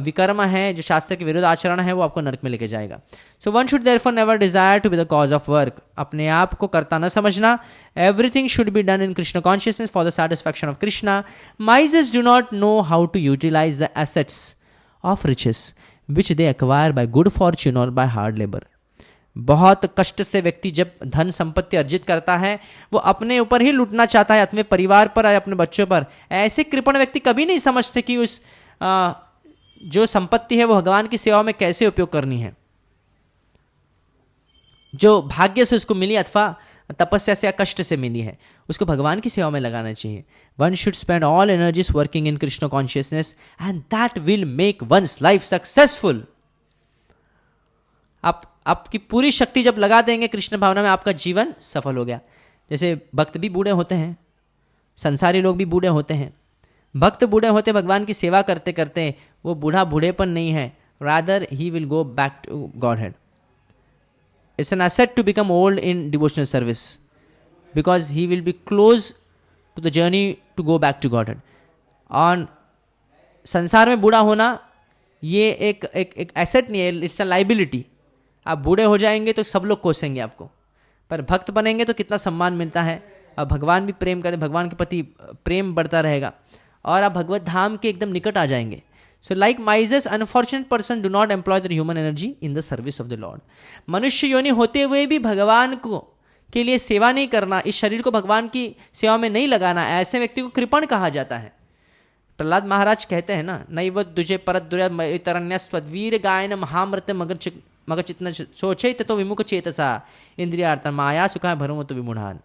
विकर्म है, जो शास्त्र के विरुद्ध आचरण है, वो आपको नरक में लेके जाएगा। So one should therefore never desire to be the cause of work. अपने आप को कर्ता न समझना। Everything should be done in Krishna consciousness for the satisfaction of Krishna. Misers do not know how to utilize the assets of riches which they acquire by good fortune और बाय हार्ड लेबर। बहुत कष्ट से व्यक्ति जब धन संपत्ति अर्जित करता है, वो अपने ऊपर ही लूटना चाहता है, अपने परिवार पर या अपने बच्चों पर। ऐसे कृपण व्यक्ति कभी नहीं समझते कि उस जो संपत्ति है वो भगवान की सेवा में कैसे उपयोग करनी है, जो भाग्य से उसको मिली अथवा तपस्या से या कष्ट से मिली है, उसको भगवान की सेवा में लगाना चाहिए। One should spend all energies working in Krishna consciousness and that will make one's life successful. आप आपकी पूरी शक्ति जब लगा देंगे कृष्ण भावना में, आपका जीवन सफल हो गया। जैसे भक्त भी बूढ़े होते हैं, संसारी लोग भी बूढ़े होते हैं। भक्त बूढ़े होते भगवान की सेवा करते करते, वो बूढ़ा बूढ़ेपन नहीं है, rather he will go back to godhead. It's an asset to become old in devotional service because he will be close to the journey to go back to godhead. और संसार में बूढ़ा होना ये एक एसेट नहीं है, इट्स अ लाइबिलिटी। आप बूढ़े हो जाएंगे तो सब लोग कोसेंगे आपको, पर भक्त बनेंगे तो कितना सम्मान मिलता है, अब भगवान भी प्रेम करते, भगवान के प्रति प्रेम बढ़ता रहेगा और आप भगवत धाम के एकदम निकट आ जाएंगे. So like misers unfortunate person do not employ the human energy in the service of the lord. मनुष्य योनि होते हुए भी भगवान को के लिए सेवा नहीं करना, इस शरीर को भगवान की सेवा में नहीं लगाना, ऐसे व्यक्ति को कृपण कहा जाता है. प्रहलाद महाराज कहते हैं ना, नई वो दुजे परत दुर्यान्यस्वीर गायन महामृत मगर चित्त सोचे तो विमुख चेतसा इंद्रियार्था माया सुखा भरमो तो विमूढ़ान.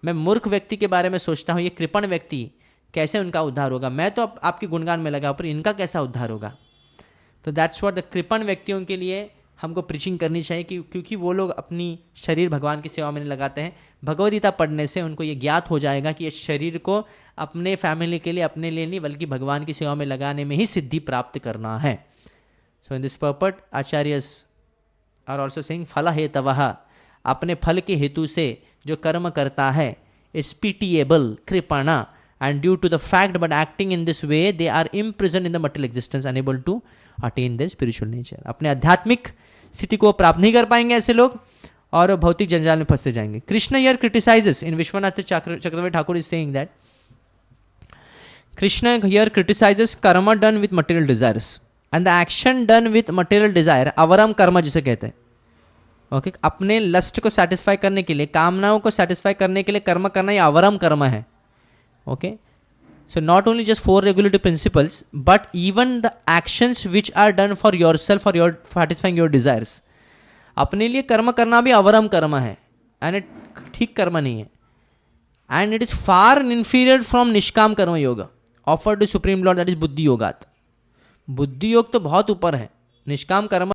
मैं मूर्ख व्यक्ति के बारे में सोचता हूँ, ये कृपण व्यक्ति कैसे उनका उद्धार होगा. मैं तो आपके गुणगान में लगा, पर इनका कैसा उद्धार होगा. तो दैट्स व्हाट द कृपण व्यक्तियों के लिए हमको प्रीचिंग करनी चाहिए क्योंकि वो लोग अपनी शरीर भगवान की सेवा में नहीं लगाते हैं. भगवद गीता पढ़ने से उनको ये ज्ञात हो जाएगा कि ये शरीर को अपने फैमिली के लिए, अपने लिए नहीं बल्कि भगवान की सेवा में लगाने में ही सिद्धि प्राप्त करना है. So in this purport acharyas are also saying फल हेतवः, अपने फल के हेतु से जो कर्म करता है इज पिटिएबल कृपणा, and due to the fact but acting in this way they are imprisoned in the material existence, unable to attain their spiritual nature. अपने आध्यात्मिक स्थिति को प्राप्त नहीं कर पाएंगे ऐसे लोग और भौतिक जंजाल में फंसे जाएंगे. Krishna here criticizes in Vishwanath Chakravarti Thakur is saying that Krishna here criticizes karma done with material desires and the action done with material desire, अवरम कर्म जिसे कहते हैं. ओके अपने लस्ट को सेटिस्फाई करने के लिए, कामनाओं को सेटिस्फाई करने के लिए कर्म करना ये अवरम कर्म है. Okay, so not only just 4 regulative principles but even the actions which are done for yourself, for your satisfying your desires, अपने लिए कर्म करना भी अवरम कर्म है एंड इट ठीक कर्म नहीं है. And it is far inferior from nishkam karma yoga offered to supreme lord, that is बुद्धि योगात. बुद्धि योग तो बहुत ऊपर है, निष्काम कर्म